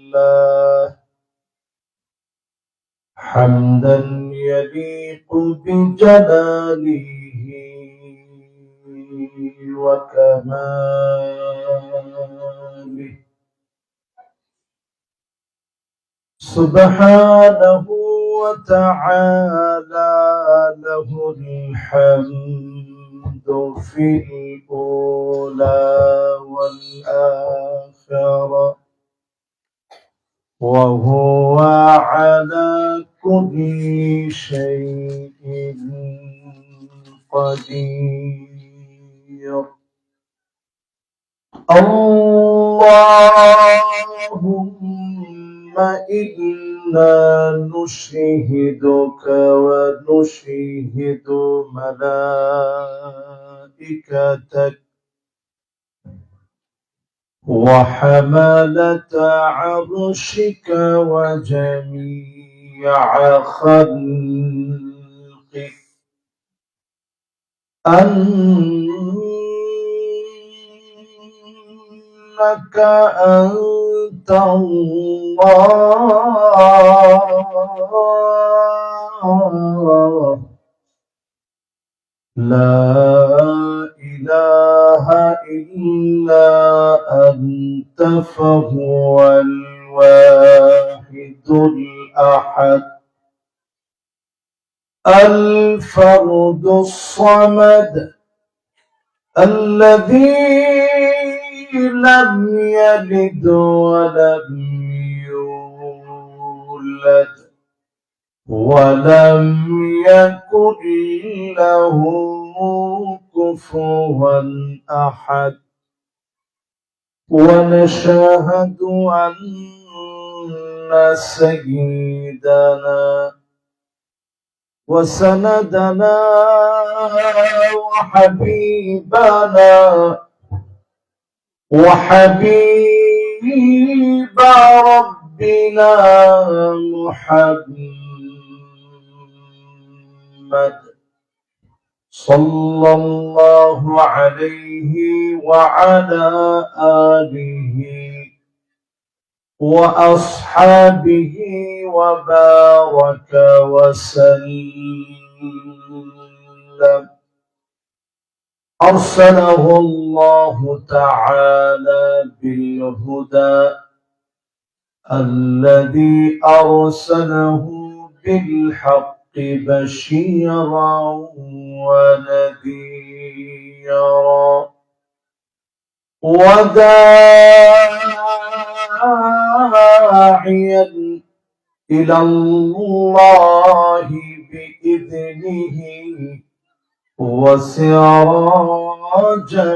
لله حمدا يليق بجلاله وكماله سبحانه وتعالى له الحمد في الأولى والآخرة وهو على كل شيء قدير. اللهم إنا نشهدك ونشهد ملائكتك وحملة عرشك وجميع خلقك أنك أنت الله لا إله إلا أنت فهو الواحد الأحد الفرد الصمد الذي لم يلد ولم يولد ولم يكن له كفوا أحد ونشهد أن سيدنا وسندنا وحبيبنا وحبيب ربنا محمد صلى الله عليه وعلى آله وأصحابه وبارك وسلم. أرسله الله تعالى بالهدى الذي أرسله بالحق بشيرا ونذيرا وداعيا إلى الله بإذنه وسراجا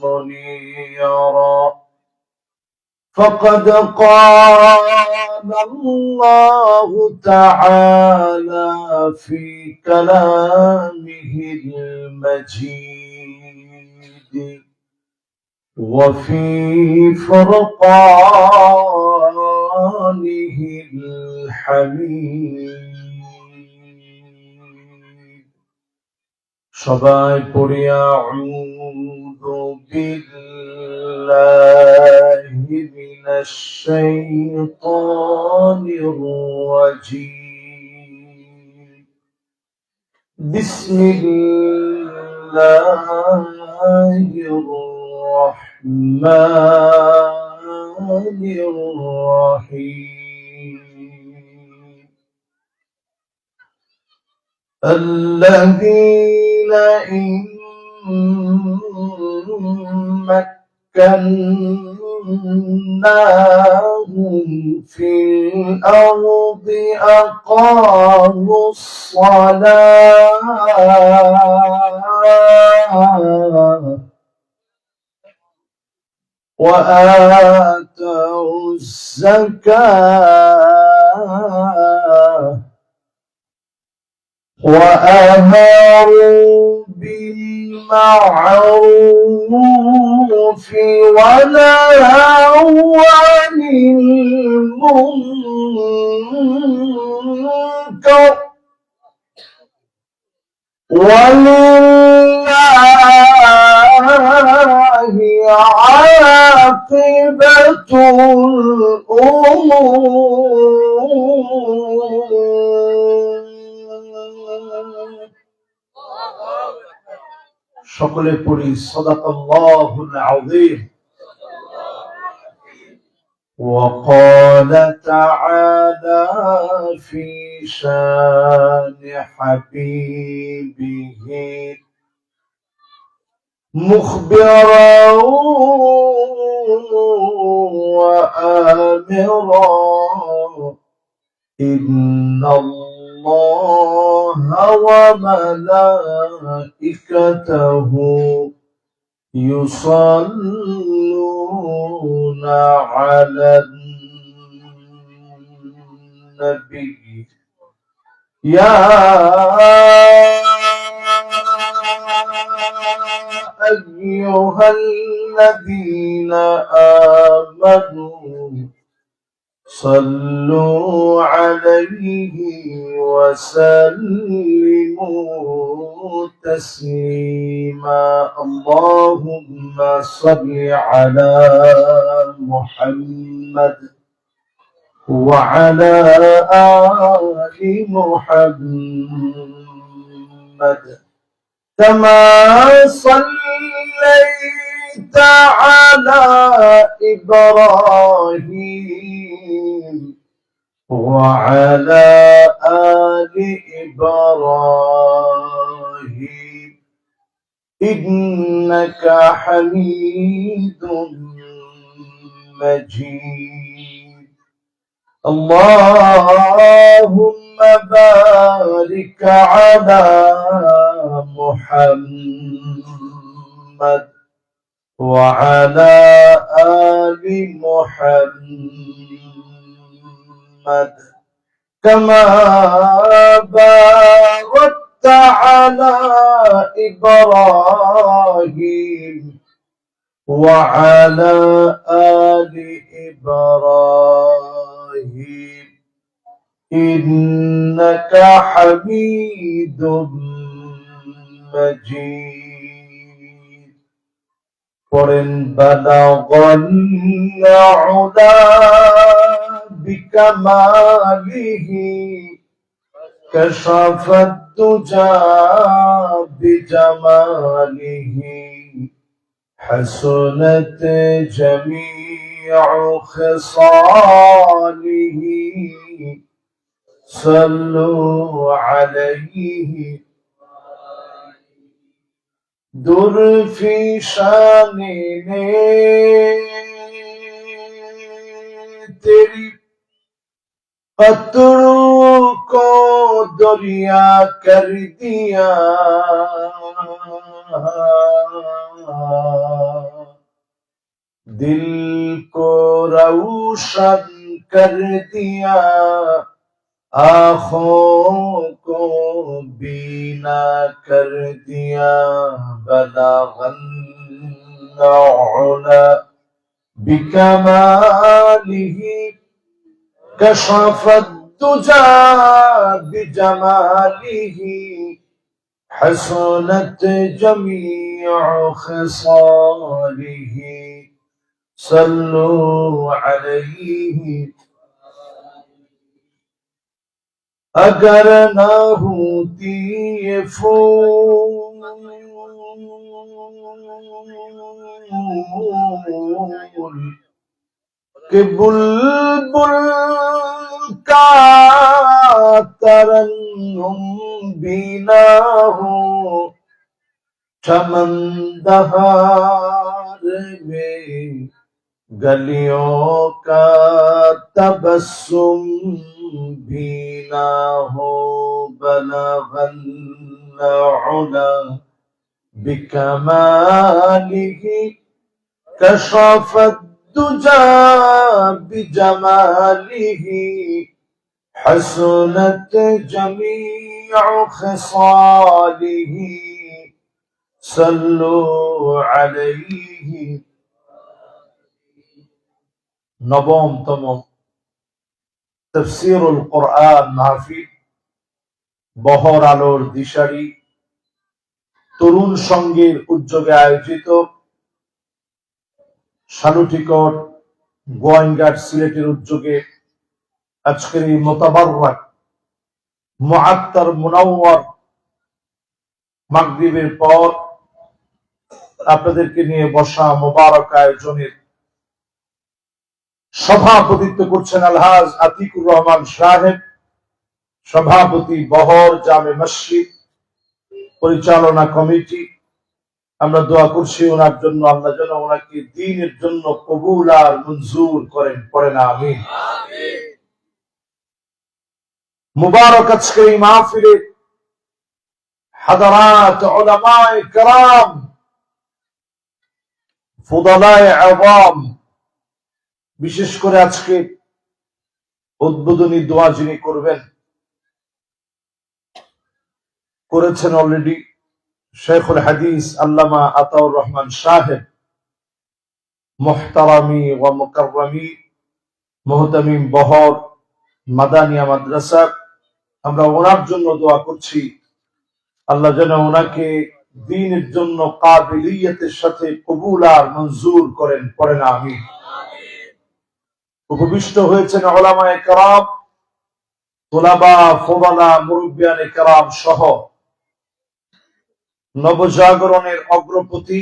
منيرا. فقد قال الله تعالى في كلامه المجيد وفي فرقانه الحميد সবাই পড়ি আউযু বিল্লাহি মিনাশ শাইতানির রাজীম বিসমিল্লাহির রাহমানির রাহিম الذين إن مكناهم في الأرض أقاموا الصلاة وآتوا الزكاة وأمروا بالمعروف ونهوا عن المنكر ولله عاقبة الأمور সকলে পড়ি সাদাকাল্লাহুল আযীম وقال تعالى في شان حبيبه مخبرا وآمرا إن الله وملائكته يصلون على النبي يا أيها الذين آمنوا صلوا عليه وسلموا تسليما اللهم صل على محمد وعلى آل محمد كما صليت على إبراهيم وعلى آل إبراهيم إنك حميد مجيد اللهم بارك على محمد وعلى آل محمد كما باركت على إبراهيم وعلى آل إبراهيم إنك حميد مجيد قرن بلغ العلا بكماله كشف الدجى بجماله حسنت جميع خصاله صلوا عليه در في شانه तेरी पत्थरों को दरिया कर दिया दिल को रोशन कर दिया आँखों को बीना कर दिया बलागन उला بكماله كشف الدجى بجماله حسنت جميع خصاله صلوا عليه अगर ना होती ये फूल कि बुलबुल का तरन्नुम भी ना हो चमन बहार में गलियों का तबस्सुम भी ना हो बलगन उला बिकमालिह कशफ الدجى بجماله حسنت جميع خصاله صلوا عليه নবমতম তাফসীরুল কোরআন মাহফিল বহর আলোর দিশারি তরুণ সংঘের উদ্যোগে আয়োজিত সালুটিকট গোয়েঙ্গাট সিলেটের উদ্যোগে আজকের এই মোতাবাররাক মুআত্তার মুনাওয়ার মাগরিবের পর আপনাদেরকে নিয়ে বসা মোবারক আয়োজনের সভাপতিত্ব করছেন আলহাজ আতিকুর রহমান সাহেব, সভাপতি বহর জামে মসজিদ পরিচালনা কমিটি। আমরা দোয়া করছি ওনার জন্য, আল্লাহ যেন ওনাকে দ্বীনের জন্য কবুল আর মঞ্জুর করেন, পড়েন আমিন। মুবারক আজকে এই মাহফিলে হাদারাত উলামায়ে কেরাম, ফুদালায়ে আওয়াম, বিশেষ করে আজকে উদ্বোধনী দোয়া যিনি করেছেন অলরেডি শেখুল হাদিস আল্লামা আতাউর রহমান সাহেব, মুহতারামি ওয়া মুকাররামি মুহতামিম বহর মাদানিয়া মাদ্রাসা। আমরা ওনার জন্য দোয়া করছি, আল্লাহ যেন ওনাকে দ্বীনের জন্য কাবিলিয়তের সাথে কবুল আর মঞ্জুর করেন, পড়েন আমিন। উপবিষ্ট হয়েছেন উলামায়ে কেরাম, তুলাবা, ফুদালা, মুরব্বিয়ানে কেরাম সহ নবজাগরণের অগ্রপথী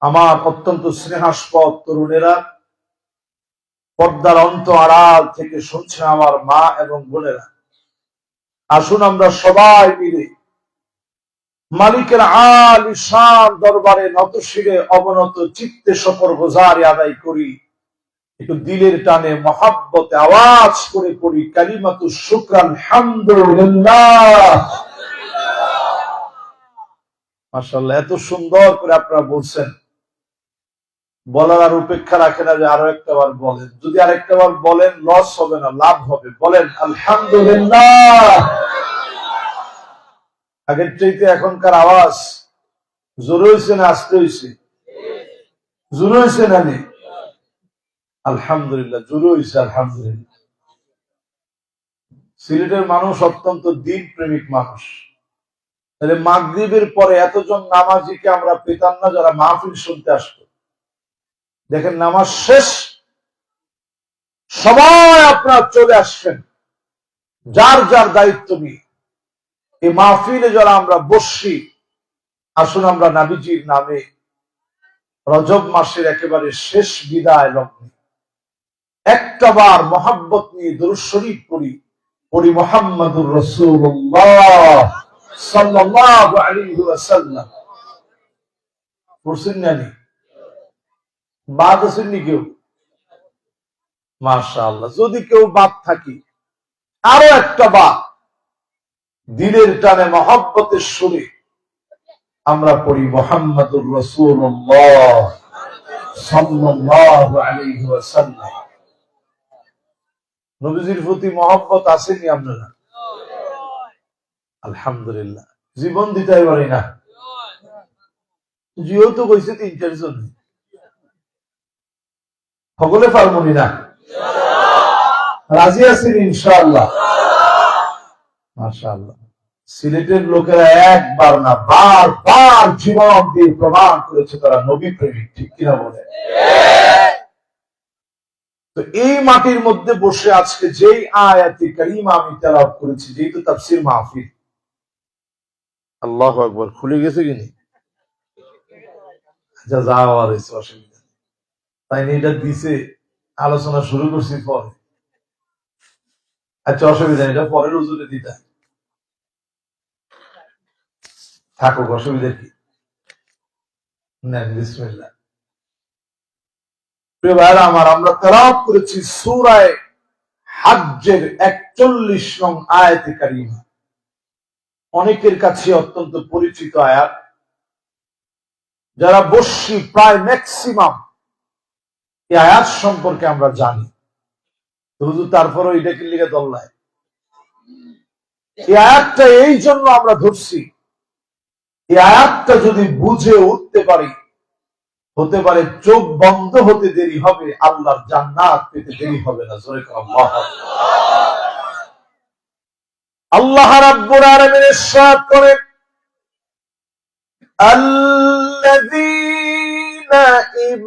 আমার অত্যন্ত স্নেহাস্পদ তরুণেরা, পর্দার অন্ত আড়াল থেকে শুনছে আমার মা এবং বোনেরা। আসুন আমরা সবাই মিলে মালিকের আলিশান দরবারে নতশিরে অবনত চিত্তে শকর গুজারি আদায় করি। একটু দিলের টানে মহাব্বতে আওয়াজ করে পড়ি কালিমাতু শুকর আলহামদুলিল্লাহ। মাশাআল্লাহ, এত সুন্দর করে আপনারা বলছেন, বলার আর উপেক্ষা রাখে না যে আরো একটা বার বলেন। যদি আরেকটা বার বলেন লস হবে না, লাভ হবে। বলেন আলহামদুলিল্লাহ। আগের চাইতে এখনকার আওয়াজ জোরে হয়েছে না আস্তে হয়েছে? জোরে হয়েছে না নেই? আলহামদুলিল্লাহ, জোরে হয়েছে আলহামদুলিল্লাহ। সিলেটের মানুষ অত্যন্ত দ্বীন প্রেমিক মানুষ। তাহলে মাগরিবের পরে এতজন নামাজিকে আমরা পেতাম না যারা মাহফিল শুনতে আসতো। দেখেন নামাজ শেষ, সবাই আপনারা চলে আসছেন যার যার দায়িত্ব নিয়ে। এই মাহফিলে যারা আমরা বসছি, আসুন আমরা নবীজির নামে রজব মাসের একেবারে শেষ বিদায় লগ্নে একটা বার মহাব্বত নিয়ে দুরূদ শরীফ পড়ি মুহাম্মাদুর রাসূলুল্লাহ সাল্লাল্লাহু আলাইহি ওয়াসাল্লাম। পড়ছেন না? বাদ আছেন নি কেউ? মাশাআল্লাহ। যদি কেউ বাদ থাকি, আরো একটা বাদ দিলের টানে মহব্বতের সুরে আমরা পড়ি মুহাম্মাদুর রাসূলুল্লাহ সাল্লাল্লাহু আলাইহি ওয়াসাল্লাম। নবীজির প্রতি মহব্বত আসেনি আপনারা? আলহামদুলিল্লাহ। জীবন দিতে পারি না, জিও তো কইছে 3-4 জন, সকলে পারবনি না। রাজি আছেন ইনশাআল্লাহ? মাশাআল্লাহ। সিলেটের লোকেরা একবার না বারবার জীবন দিয়ে প্রমাণ করেছে তারা নবী প্রেমিক, ঠিক কিনা বলে? তো এই মাটির মধ্যে বসে আজকে যেই আয়াতে কারিমা আমি তেলাওয়াত করেছি, যেহেতু তাফসীর মাহফিল, আল্লাহু আকবার, খুলে গেছে কিনি? আচ্ছা, যাও আর অসুবিধা, তাই নিয়ে এটা দিছে, আলোচনা শুরু করছি পরে। আচ্ছা, অসুবিধা নেই, এটা পরের হুজুরে দিতা থাকুক, অসুবিধা কি? নেন, বিসমিল্লাহ। প্রিয় ভাইরা আমার, আমরা তেলাওয়াত করেছি সূরা হজ্জের 41 নং আয়াতে কারিমা। অনেকের কাছে অত্যন্ত পরিচিত আয়াত, যারা বসছি প্রায় ম্যাক্সিমাম এই আয়াত সম্পর্কে আমরা জানি। হুজুর তারপরও এটাকে লিখে দল্লায় এই আয়াতটা এই জন্য আমরা ধরছি, এই আয়াতটা যদি বুঝে উঠতে পারি, হতে পারে চোখ বন্ধ হতে দেরি হবে, আল্লাহর জান্নাত পেতে দেরি হবে না। জোরে আল্লাহ। আল্লাহ রাব্বুল আলামিন ইরশাদ করেন, الذين إن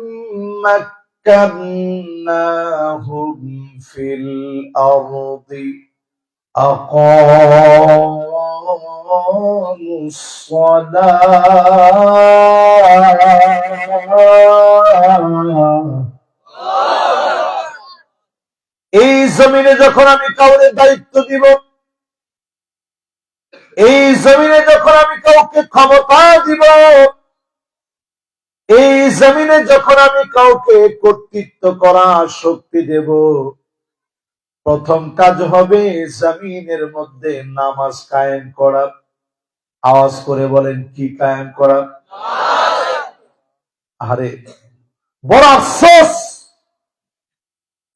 مكناهم في الأرض أقاموا الصلاة এই জমিনে যখন আমি কাউকে দায়িত্ব দিব, এই জমিনে যখন আমি কাউকে ক্ষমতা দিব, এই জমিনে যখন আমি কাউকে কর্তৃত্ব করার শক্তি দেব, প্রথম কাজ হবে জমিনের মধ্যে নামাজ কায়েম করা। আওয়াজ করে বলেন, কি কায়েম করা? আরে বড় আফসোস,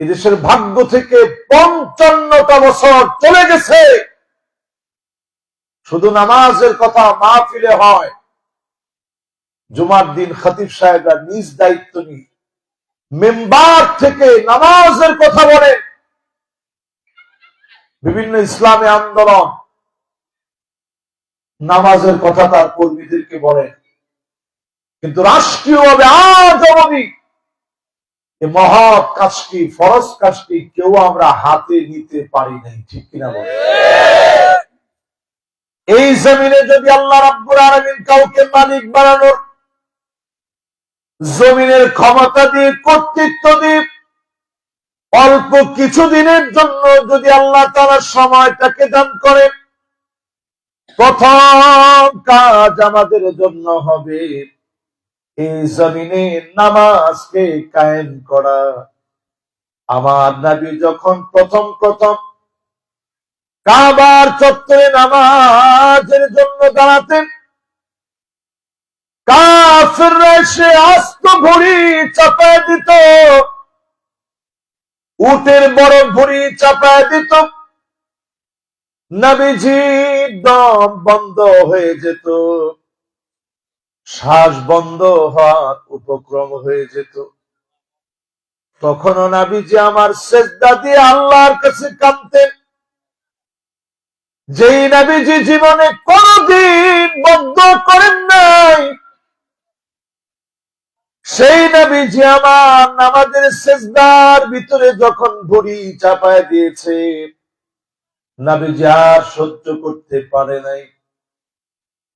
এদেশের ভাগ্য থেকে ৫৫টা বছর চলে গেছে, শুধু নামাজের কথা মাহফিলে হয়, জুমার দিন খতিব সাহেবরা নিজ দায়িত্ব নিয়ে মেম্বার থেকে নামাজের কথা বলে, বিভিন্ন ইসলামী আন্দোলন নামাজের কথা তার কর্মীদেরকে বলে, কিন্তু রাষ্ট্রীয়ভাবে আজ অবধি এই মহৎ কাজটি, ফরজ কাজটি কেউ আমরা হাতে নিতে পারি নাই, ঠিক কিনা বলে? এই জমিনে যদি আল্লাহ রাব্বুল আলামিন কাউকে মালিক বানানোর জমিনের ক্ষমতা দিয়ে, কর্তৃত্ব দিয়ে অল্প কিছুদিনের জন্য যদি আল্লাহ তাআলা সময়টাকে দান করেন, প্রথম কাজ আমাদের জন্য হবে এই জমিনে নামাজকে কায়েম করা। আমার নবী যখন প্রথম কাবার চত্বরে নামাজের জন্য দাঁড়াতেন, কাফেররা এসে আস্ত ভুঁড়ি চাপায় দিত, উটের বড় ভুঁড়ি চাপায় দিত, নবীজির দম বন্ধ হয়ে যেত, শ্বাস বন্ধ হওয়ার উপক্রম হয়ে যেত। তখনও নবীজি আমার সিজদা দিয়ে আল্লাহর কাছে কাঁদতেন। যেই নবীজি জীবনে কোনদিন বদ্ধ করেন নাই, সেই নবীজি আমার নামাজের সিজদার ভিতরে যখন ভুঁড়ি চাপায় দিয়েছে, নবীজি আর সহ্য করতে পারে নাই,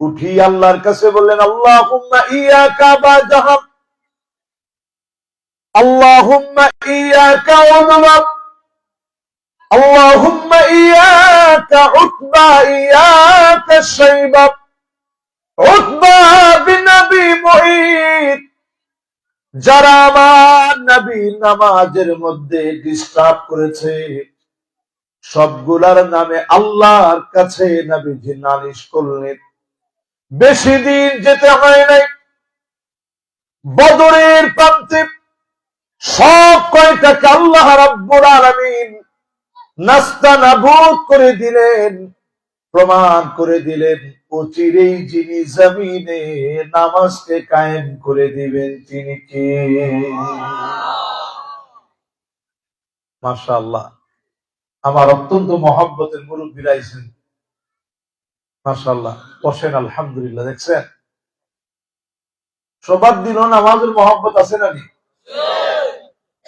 উঠি আল্লাহর কাছে বললেন, আল্লাহুম্মা ইয়াকা বাজাহাব, আল্লাহুম্মা ইয়াকা উমর, আল্লাহুম্মা ইয়াকা উতবা, ইয়াকা শাইবা, উতবা বিন নবী মুঈদ, যারা আমার নবী নামাজের মধ্যে ডিস্টার্ব করেছে, সবগুলার নামে আল্লাহর কাছে নবীজি নালিশ করলেন। বেশি দিন যেতে হয় নাই, বদরের প্রান্তে সব কয়টাকে আল্লাহ রাব্বুল আলামিন নাস্তানাবুদ করে দিলেন, প্রমাণ করে দিলেন অচিরেই যিনি জমিনে নামাজকে কায়েম করে দিবেন তিনি কে? মাশাআল্লাহ, আমার অত্যন্ত মহব্বতের মুরব্বীরা আইছেন, মাশাআল্লাহ, বসেন, আলহামদুলিল্লাহ। দেখছেন সবার দিনও নামাজের মহব্বত আছে না নি?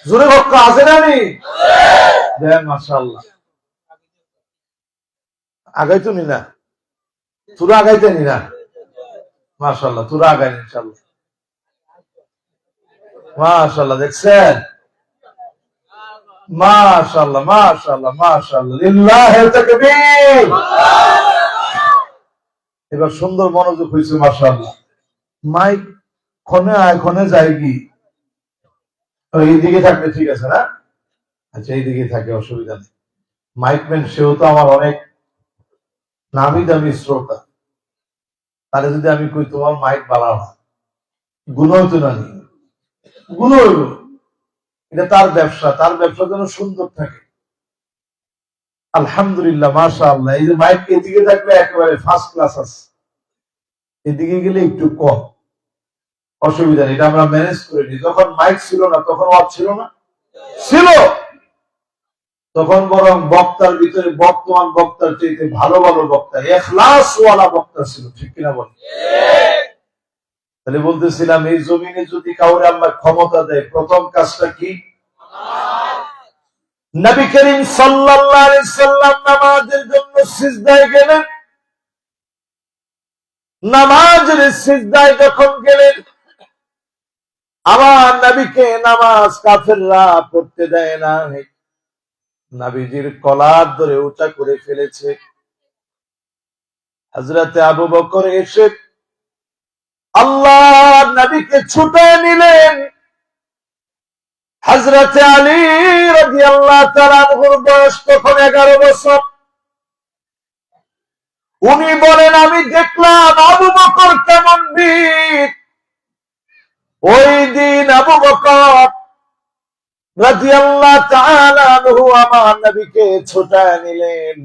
জোরে ভক্ত আছে না নি? দেন, মাশাআল্লাহ। আগাইতো নি না? তোরা আগাইতে নি না? মাশাআল্লাহ, তোরা আগাইন ইনশাআল্লাহ। মাশাআল্লাহ, দেখছেন? মাশাআল্লাহ, মাশাআল্লাহ, মাশাআল্লাহ, লিল্লাহি তাকবীর। এবার সুন্দর মনোযোগ হয়েছে, মাশাআল্লাহ। মাইক ক্ষণে যায় কি? এইদিকে থাকলে ঠিক আছে না? আচ্ছা, এইদিকে থাকে, অসুবিধা নেই। মাইকম্যান সেও তো আমার অনেক নামি দামি শ্রোতা, তাহলে যদি আমি কই তোমার মাইক বাড়াও, গুণ হইতো না, গুণ হইল। এটা তার ব্যবসা, তার ব্যবসা যেন সুন্দর থাকে। আলহামদুলিল্লাহ, মাশাআল্লাহ। এই যে মাইক এদিকে থাকলে একেবারে ফার্স্ট ক্লাস আছে, এদিকে গেলে একটু কম, অসুবিধা নেই, এটা আমরা ম্যানেজ করে নিই। যখন মাইক ছিল না তখন ওয়াজ ছিল না, ছিল, তখন বরং বক্তার ভিতরে বর্তমান বক্তার চাইতে ভালো ভালো বক্তা, ইখলাসওয়ালা বক্তা ছিল, ঠিক কিনা বল? তাহলে বলতেছিলাম এই জমিনে যদি কাউরে আল্লাহ ক্ষমতা দেয়, প্রথম কাজটা কি? নবী করিম সাল্লাল্লাহু আলাইহি সাল্লাম নামাজের জন্য সিজদায় গেলেন। নামাজের সিজদায় যখন গেলেন, আমার নবীকে নামাজ কাফেররা পড়তে দেয় না। নবীজির কলার ধরে উঁচা করে ফেলেছে। হযরতে আবু বকর এসে আল্লাহর নবীকে ছুটায় নিলেন। হযরতে আলী রাদিয়াল্লাহু তাআলা আনহুর বয়স তখন 11 বছর। উনি বলেন, আমি দেখলাম আবু বকর কেমন বীর। ওই দিন আবু বকর রাদিয়াল্লাহু তাআলা আনহু আমার নবীকে ছুটায় নিলেন।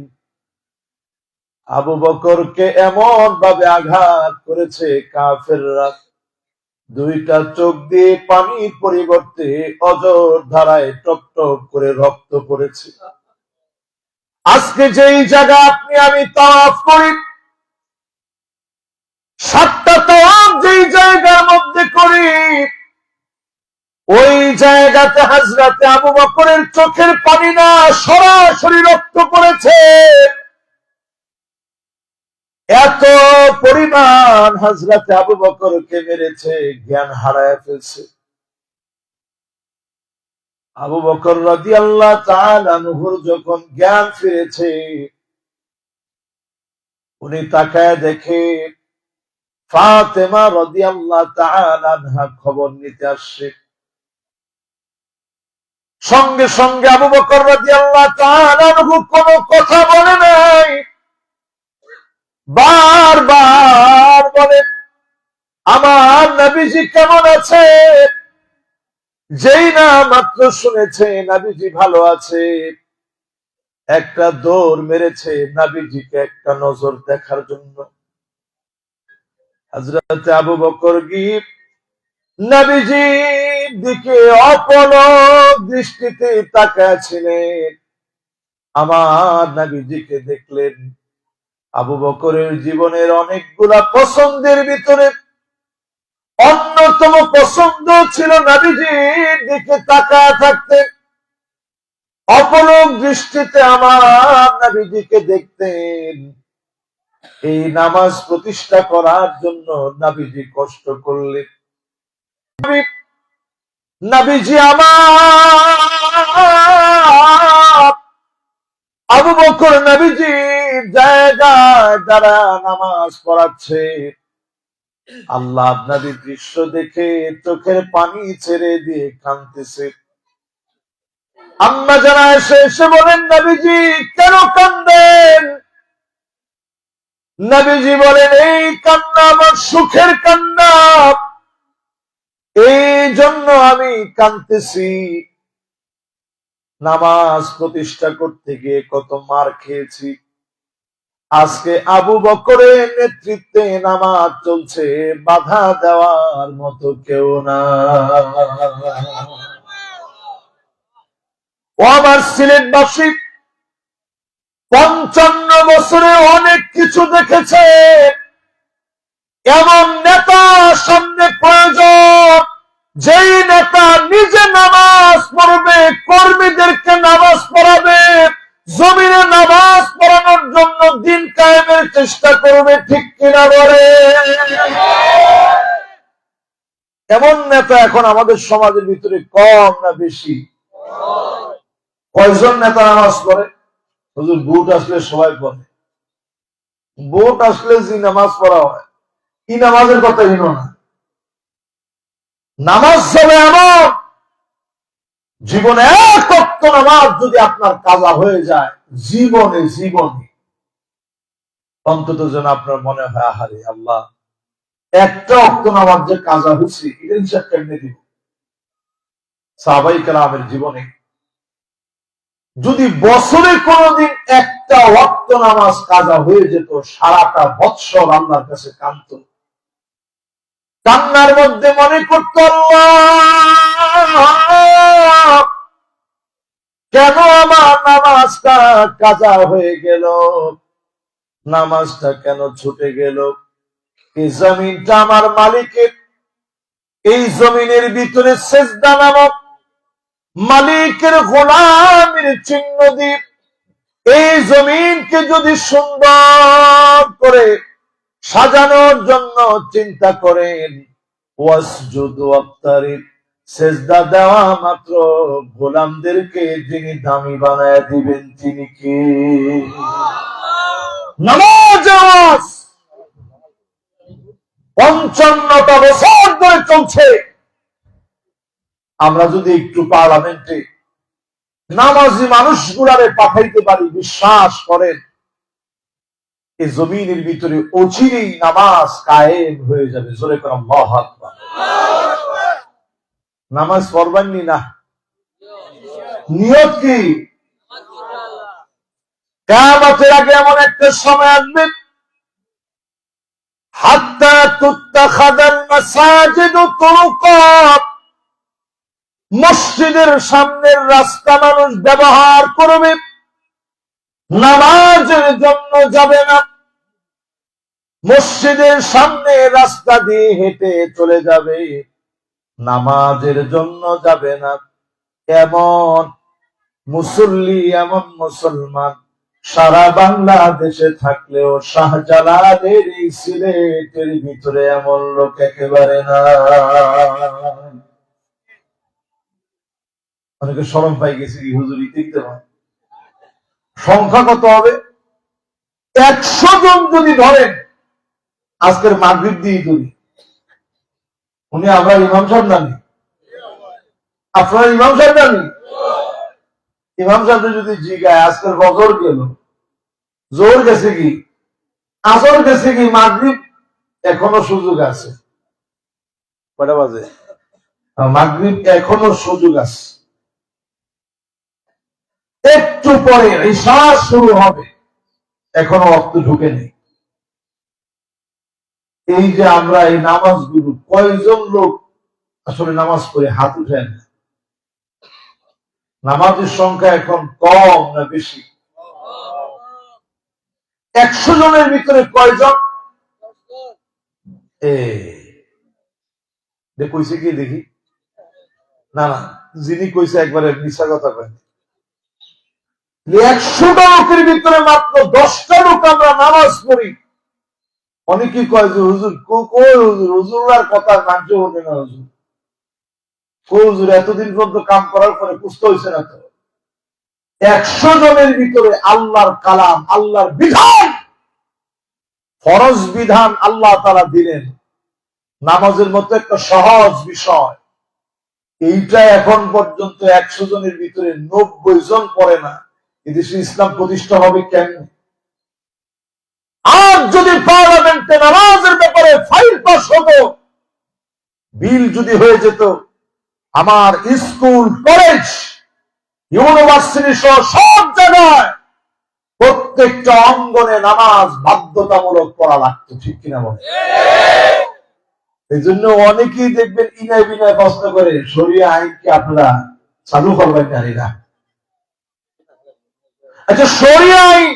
আবু বকরকে এমন ভাবে আঘাত করেছে কাফেররা, দুইটা চোখ দিয়ে পানির পরিবর্তে অজর ধারায় টপ টপ করে রক্ত পড়েছে। আজকে যেই জায়গা আপনি আমি তাওয়াফ করি, 7টা তাওয়াফ যেই জায়গার মধ্যে করি, ওই জায়গাতে হযরতে আবু বকরের চোখের পানি না, সরাসরি রক্ত পড়েছে। এত পরিমাণ হযরতে আবু বকরকে মেরেছে, জ্ঞান হারায় ফেলছে। আবু বকর রাদিয়াল্লাহু তাআলা আনহুর যখন জ্ঞান ফিরেছে, উনি তাকায় দেখে ফাতেমা রাদিয়াল্লাহু তাআলা আনহা খবর নিতে আসছে। সঙ্গে সঙ্গে আবু বকর রাদিয়াল্লাহু তাআলা আনহু কোনো কথা বলে নাই, বারবার বলে, আমার নবীজি কেমন আছে? যেই না মাত্র শুনেছে নবীজি ভালো আছে, একটা দৌড় মেরেছে নবীজিকে একটা নজর দেখার জন্য। হযরতে আবু বকর গিয়ে নবীজির দিকে অপলক দৃষ্টিতে তাকায় ছিলেন। আমার নবীজিকে দেখলেন। আবু বকরের জীবনের অনেকগুলা পছন্দের ভিতরে অন্যতম পছন্দ ছিল নবীজির দিকে তাকায় থাকতে, অপলক দৃষ্টিতে আমার নবীজিকে দেখতেন। এই নামাজ প্রতিষ্ঠা করার জন্য নবীজি কষ্ট করলেন। নবীজি আমার আবু বকর নবীজির জায়গায় যারা নামাজ পড়াচ্ছে, আল্লাহ নবীর দৃশ্য দেখে চোখের পানি ছেড়ে দিয়ে কাঁদতেছে। আম্মা জানা এসে বলেন, নবীজি কেন কাঁদেন? নবীজি বলেন, এই কান্না আমার সুখের কান্না, এই জন্য আমি কাঁদতেছি। নামাজ প্রতিষ্ঠা করতে গিয়ে কত মার খেয়েছি, আজকে আবু বকরের নেতৃত্বে নামাজ চলছে, বাধা দেওয়ার মতো কেউ না। ও আমার সিলেটবাসী, 55 বছরে অনেক কিছু দেখেছে। এমন নেতা সামনে প্রয়োজন, যেই নেতা নিজে নামাজ পড়বে, কর্মীদেরকে নামাজ পড়াবে, জমিনে নামাজ পড়ানোর জন্য দিন কায়েমের চেষ্টা করবে, ঠিক কিনা বলে? এমন নেতা এখন আমাদের সমাজের ভিতরে কম না বেশি? কয়জন নেতা নামাজ পড়ে? হুজুর ভোট আসলে সবাই পড়ে। ভোট আসলে যে নামাজ পড়া হয়, কি নামাজের কথা হইল না। নামাজ হবে এমন, জীবনে এক ওয়াক্ত নামাজ যদি আপনার কাজা হয়ে যায়, জীবনে জীবনে অন্তত যেন আপনার মনে হয়, আহারে আল্লাহ, একটা ওয়াক্ত নামাজ যে কাজা হচ্ছে, এটা হিসাব কেমনে দিব? সাহাবায়ে কেরামের জীবনে যদি বছরে কোনদিন একটা ওয়াক্ত নামাজ কাজা হয়ে যেত, সারাটা বৎসর আল্লাহর কাছে কাঁদত। কান্নার মধ্যে মনে করত, আল্লাহ কেন আমার নামাজটা কাজা হয়ে গেল, নামাজটা কেন ছুটে গেল? এই জমিনটা আমার মালিকের, এই জমিনের ভিতরে সেজদা নামক মালিকের গোলামের চিহ্ন দিয়ে এই জমিনকে যদি সুন্দর করে সাজানোর জন্য চিন্তা করেন, ওয়াসজুদু ওয়াক্তারিব, সেজদা দেওয়া মাত্র গোলামদেরকে যিনি দামি বানায় দিবেন তিনি কে? নামাজ 55টা বছর ধরে চলছে। আমরা যদি একটু পার্লামেন্টে নামাজি মানুষগুলারে পাঠাইতে পারি, বিশ্বাস করেন এই জমিনের ভিতরে অচিরেই নামাজ কায়েম হয়ে যাবে। জোরে করে আল্লাহু আকবার। নামাজ পড়বেননি না, নিয়ত কি? কিয়ামতের আগে এমন একটা সময় আসবে, হাত্তা তুত্তাখাযাল মাসাজিদু তুরুকাত, মসজিদের সামনের রাস্তা মানুষ ব্যবহার করবে, নামাজের জন্য যাবে না। মসজিদের সামনে রাস্তা দিয়ে হেঁটে চলে যাবে, নামাজের জন্য যাবে না। এমন মুসল্লি, এমন মুসলমান সারা বাংলাদেশে থাকলেও শাহজালালের এই সিলেটের ভিতরে এমন লোক একেবারে না। অনেকে শরম পাই গেছে কি হুজুরি দেখতে পান। সংখ্যা কত হবে? 100 জন যদি ধরেন, আজকের মাগরিব দিয়ে ধরি, উনি আমরা ইমাম সাহেব জানি, আপনার ইমাম সাহেব জানি, ইমাম সাহেব যদি জিগায় আজকের ফজর গেল, জোর গেছে কি, আসর গেছে কি, মাগরিব এখনো সুযোগ আছে, কয়টা বাজে? মাগরিব এখনো সুযোগ আছে, একটু পরে ইশা শুরু হবে, এখনো রক্ত ঢুকে নেই। এই যে আমরা এই নামাজগুলো, কয়জন লোক আসলে নামাজ পড়ে হাত উঠেন? নামাজের সংখ্যা এখন কম না বেশি? 100 জনের ভিতরে কয়জন? কইছে কি দেখি? না না, যিনি কইছে একবারে মিশা কথা কয়। 100টা লোকের ভিতরে মাত্র 10টা লোক আমরা নামাজ পড়ি। অনেকে কয় যে হুজুর কই হুজুর, হুজুরার কথা মানতে হবে না, হুজুর কই হুজুর এতদিন পর্যন্ত কাম করার পরে পুষ্ট হয়েছে না তো। 100 জনের ভিতরে আল্লাহর কালাম, আল্লাহর বিধান, ফরজ বিধান আল্লাহ তাআলা দিলেন, নামাজের মতো একটা সহজ বিষয়, এইটা এখন পর্যন্ত 100 জনের ভিতরে 90 জন পড়ে না। এদেশে ইসলাম প্রতিষ্ঠা হবে কেমনে? আর যদি পার্লামেন্টে নামাজের ব্যাপারে ফাইল পাস হতো, বিল যদি হয়ে যেত, আমার স্কুল, কলেজ, ইউনিভার্সিটি সহ সব জায়গায় প্রত্যেকটা অঙ্গনে নামাজ বাধ্যতামূলক পড়া লাগতো, ঠিক কিনা বলে? এই জন্য অনেকেই দেখবেন ইনায় বিনায় প্রশ্ন করে, শরিয়া আইন কি আপনারা চালু করবেন নারীরা? আচ্ছা, শরিয়া আইন,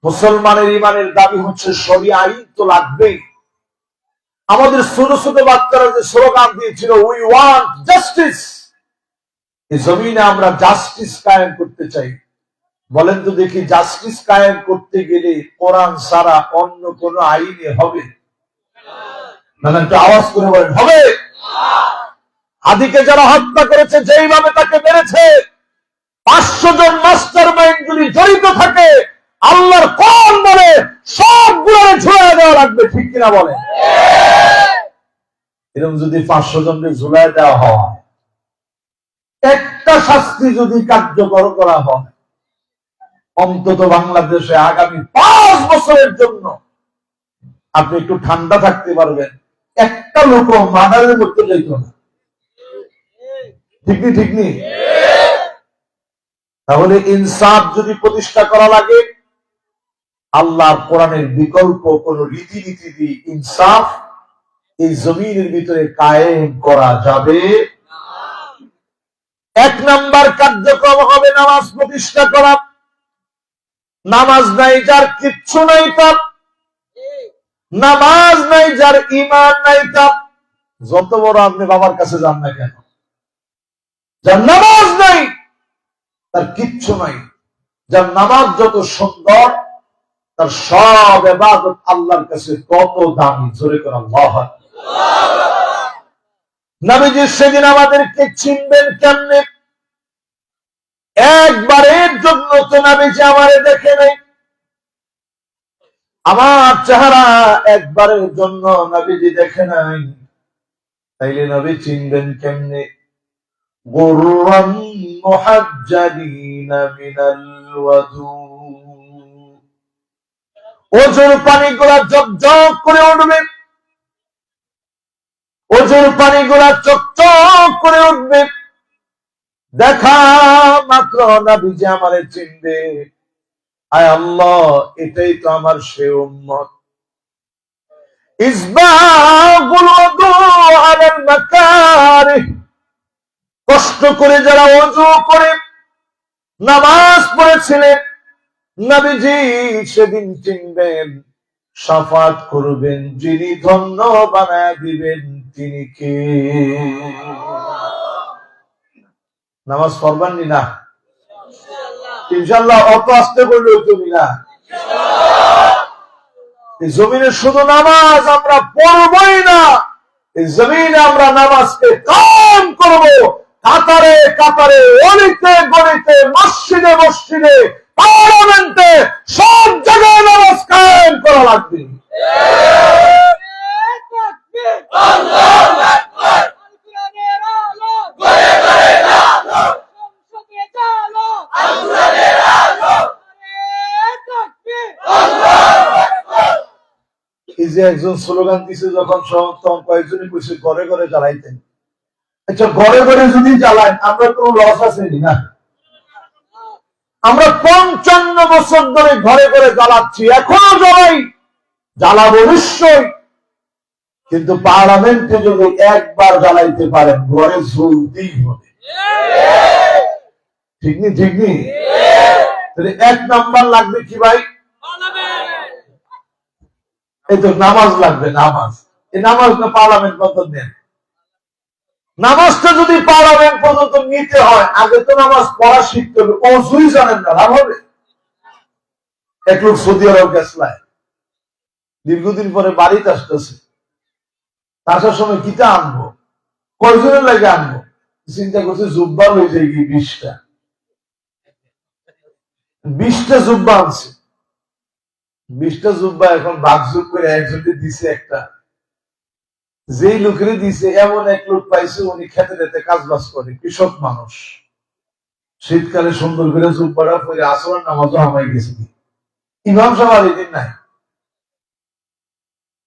মুসলমানের ইমানের দাবি হচ্ছে শরিয়া আইন তো লাগবেই। আমাদের ছোট ছোট বাচ্চারা যে স্লোগান দিয়েছিল, উই ওয়ান্ট জাস্টিস, এই জমিনে আমরা জাস্টিস কায়েম করতে চাই। বলেন তো দেখি, জাস্টিস কায়েম করতে গেলে কোরআন ছাড়া অন্য কোন আইনে হবে না? একটু আওয়াজ করে বলেন, হবে? আদিকে যারা হত্যা করেছে, যেইভাবে তাকে মেরেছে, 500 জন মাস্টার মাইন্ড যদি জড়িত থাকে, আল্লাহর কোরআন বলে সবগুলো ঝুলাই দেওয়া লাগবে, ঠিক কিনা বলে? এরকম যদি 500 জনকে ঝুলাই দেওয়া হয়, একটা শাস্তি যদি কার্যকর করা হয়, অন্তত বাংলাদেশে আগামী 5 বছরের জন্য আপনি একটু ঠান্ডা থাকতে পারবেন। একটা লোক মার্ডারের মধ্যে যাইত না, ঠিক নি? ঠিক নি? তাহলে ইনসাফ যদি প্রতিষ্ঠা করা লাগে, আল্লাহর কোরআনের বিকল্প কোন রীতিনীতি দিয়ে ইনসাফ এই জমিনের ভিতরে কায়েম করা যাবে। 1 নাম্বার কার্যক্রম হবে নামাজ প্রতিষ্ঠা করা। নামাজ নাই যার, কিচ্ছু নাই তার। নামাজ নাই, যার ঈমান নাই, তার যত বড় আপনি বাবার কাছে যান না কেন, যার নামাজ নাই তার কিচ্ছু নাই। যার নামাজ যত সুন্দর, তার সব ইবাদত আল্লাহর কাছে কত দামি। জোরে করে আল্লাহু আকবার। নবীজি সেদিন আমাদেরকে চিনবেন কেমনে? একবারের জন্য তো নবীজি আমারে দেখে নাই, আমার চেহারা একবারের জন্য নবীজি দেখে নাই, তাইলে নবী চিনবেন কেমনে? গুররান মুহাজ্জালিনা মিনাল ওয়াদু, ওজোর পানিগুলা ঝকঝক করে উঠবে, ওজোর পানিগুলা চকচক করে উঠবে। দেখা মাত্র নবীজি আমারে চিনবে। আয় আল্লাহ, এটাই তো আমার সে উম্মত। ইসবাগুল ওযু আলাল মাকারিহ, কষ্ট করে যারা ওযু করে নামাজ পড়েছিলেন, নবীজি সেদিন চিনবেন, শাফাত করবেন, যিনি ধন্য বানায় দিবেন তিনি কে? নামাজ পড়বেন না ইনশাআল্লাহ? অত আসতে বললেও তুমি না, এই জমিনে শুধু নামাজ আমরা পড়বই না, এই জমিনে আমরা নামাজকে কায়েম করব। কাতারে কাতারে, অলিতে গলিতে, মসজিদে মসজিদে, পার্লামেন্টে, সব জায়গায় নামাজ কায়েম করা লাগবে। এই যে একজন স্লোগান দিছে যখন, তখন কয়েকজনই কইছে ঘরে ঘরে জ্বালাইতেন। আচ্ছা, ঘরে ঘরে যদি জ্বালায় আমরা কোনো লস আছে না? আমরা 55 বছর ধরে ঘরে ঘরে জ্বালাচ্ছি, এখনো জ্বালাই, জ্বালাবো নিশ্চয়। কিন্তু পার্লামেন্টে যদি একবার জ্বালাইতে পারেন, ঘরে জ্বলতেই হবে। ঠিক নি? ঠিক নি? তাহলে 1 নাম্বার লাগবে কি ভাই? এই তো নামাজ লাগবে। নামাজ, এই নামাজ না পার্লামেন্ট পর্যন্ত নেন। নামাজটা যদি পার্লামেন্ট পর্যন্ত নিতে হয়, আগে তো নামাজ পড়া শিখতে হবে। অজুই জানেন না, লাভ হবে? এক লোক সৌদি আরব গেছলায়, দীর্ঘদিন পরে বাড়িতে আসতেছে। আসার সময় কিটা আনবো, কয়জনের লাগে আনবো, চিন্তা করছে জুব্বা হয়ে যায় কি 20টা 20টা জুব্বা আনছে। 20টা জুব্বা এখন ভাগযোগ করে একজনকে দিছে একটা। যেই লোকের দিছে, এমন এক লোক পাইছে, উনি খেতে খেতে কাজ বাজ করে, কৃষক মানুষ। শীতকালে সুন্দর করে জুব্বাটা পরে আসরের নামাজও আমায় গেছে। ইমাম সাহেব এদিন নাই,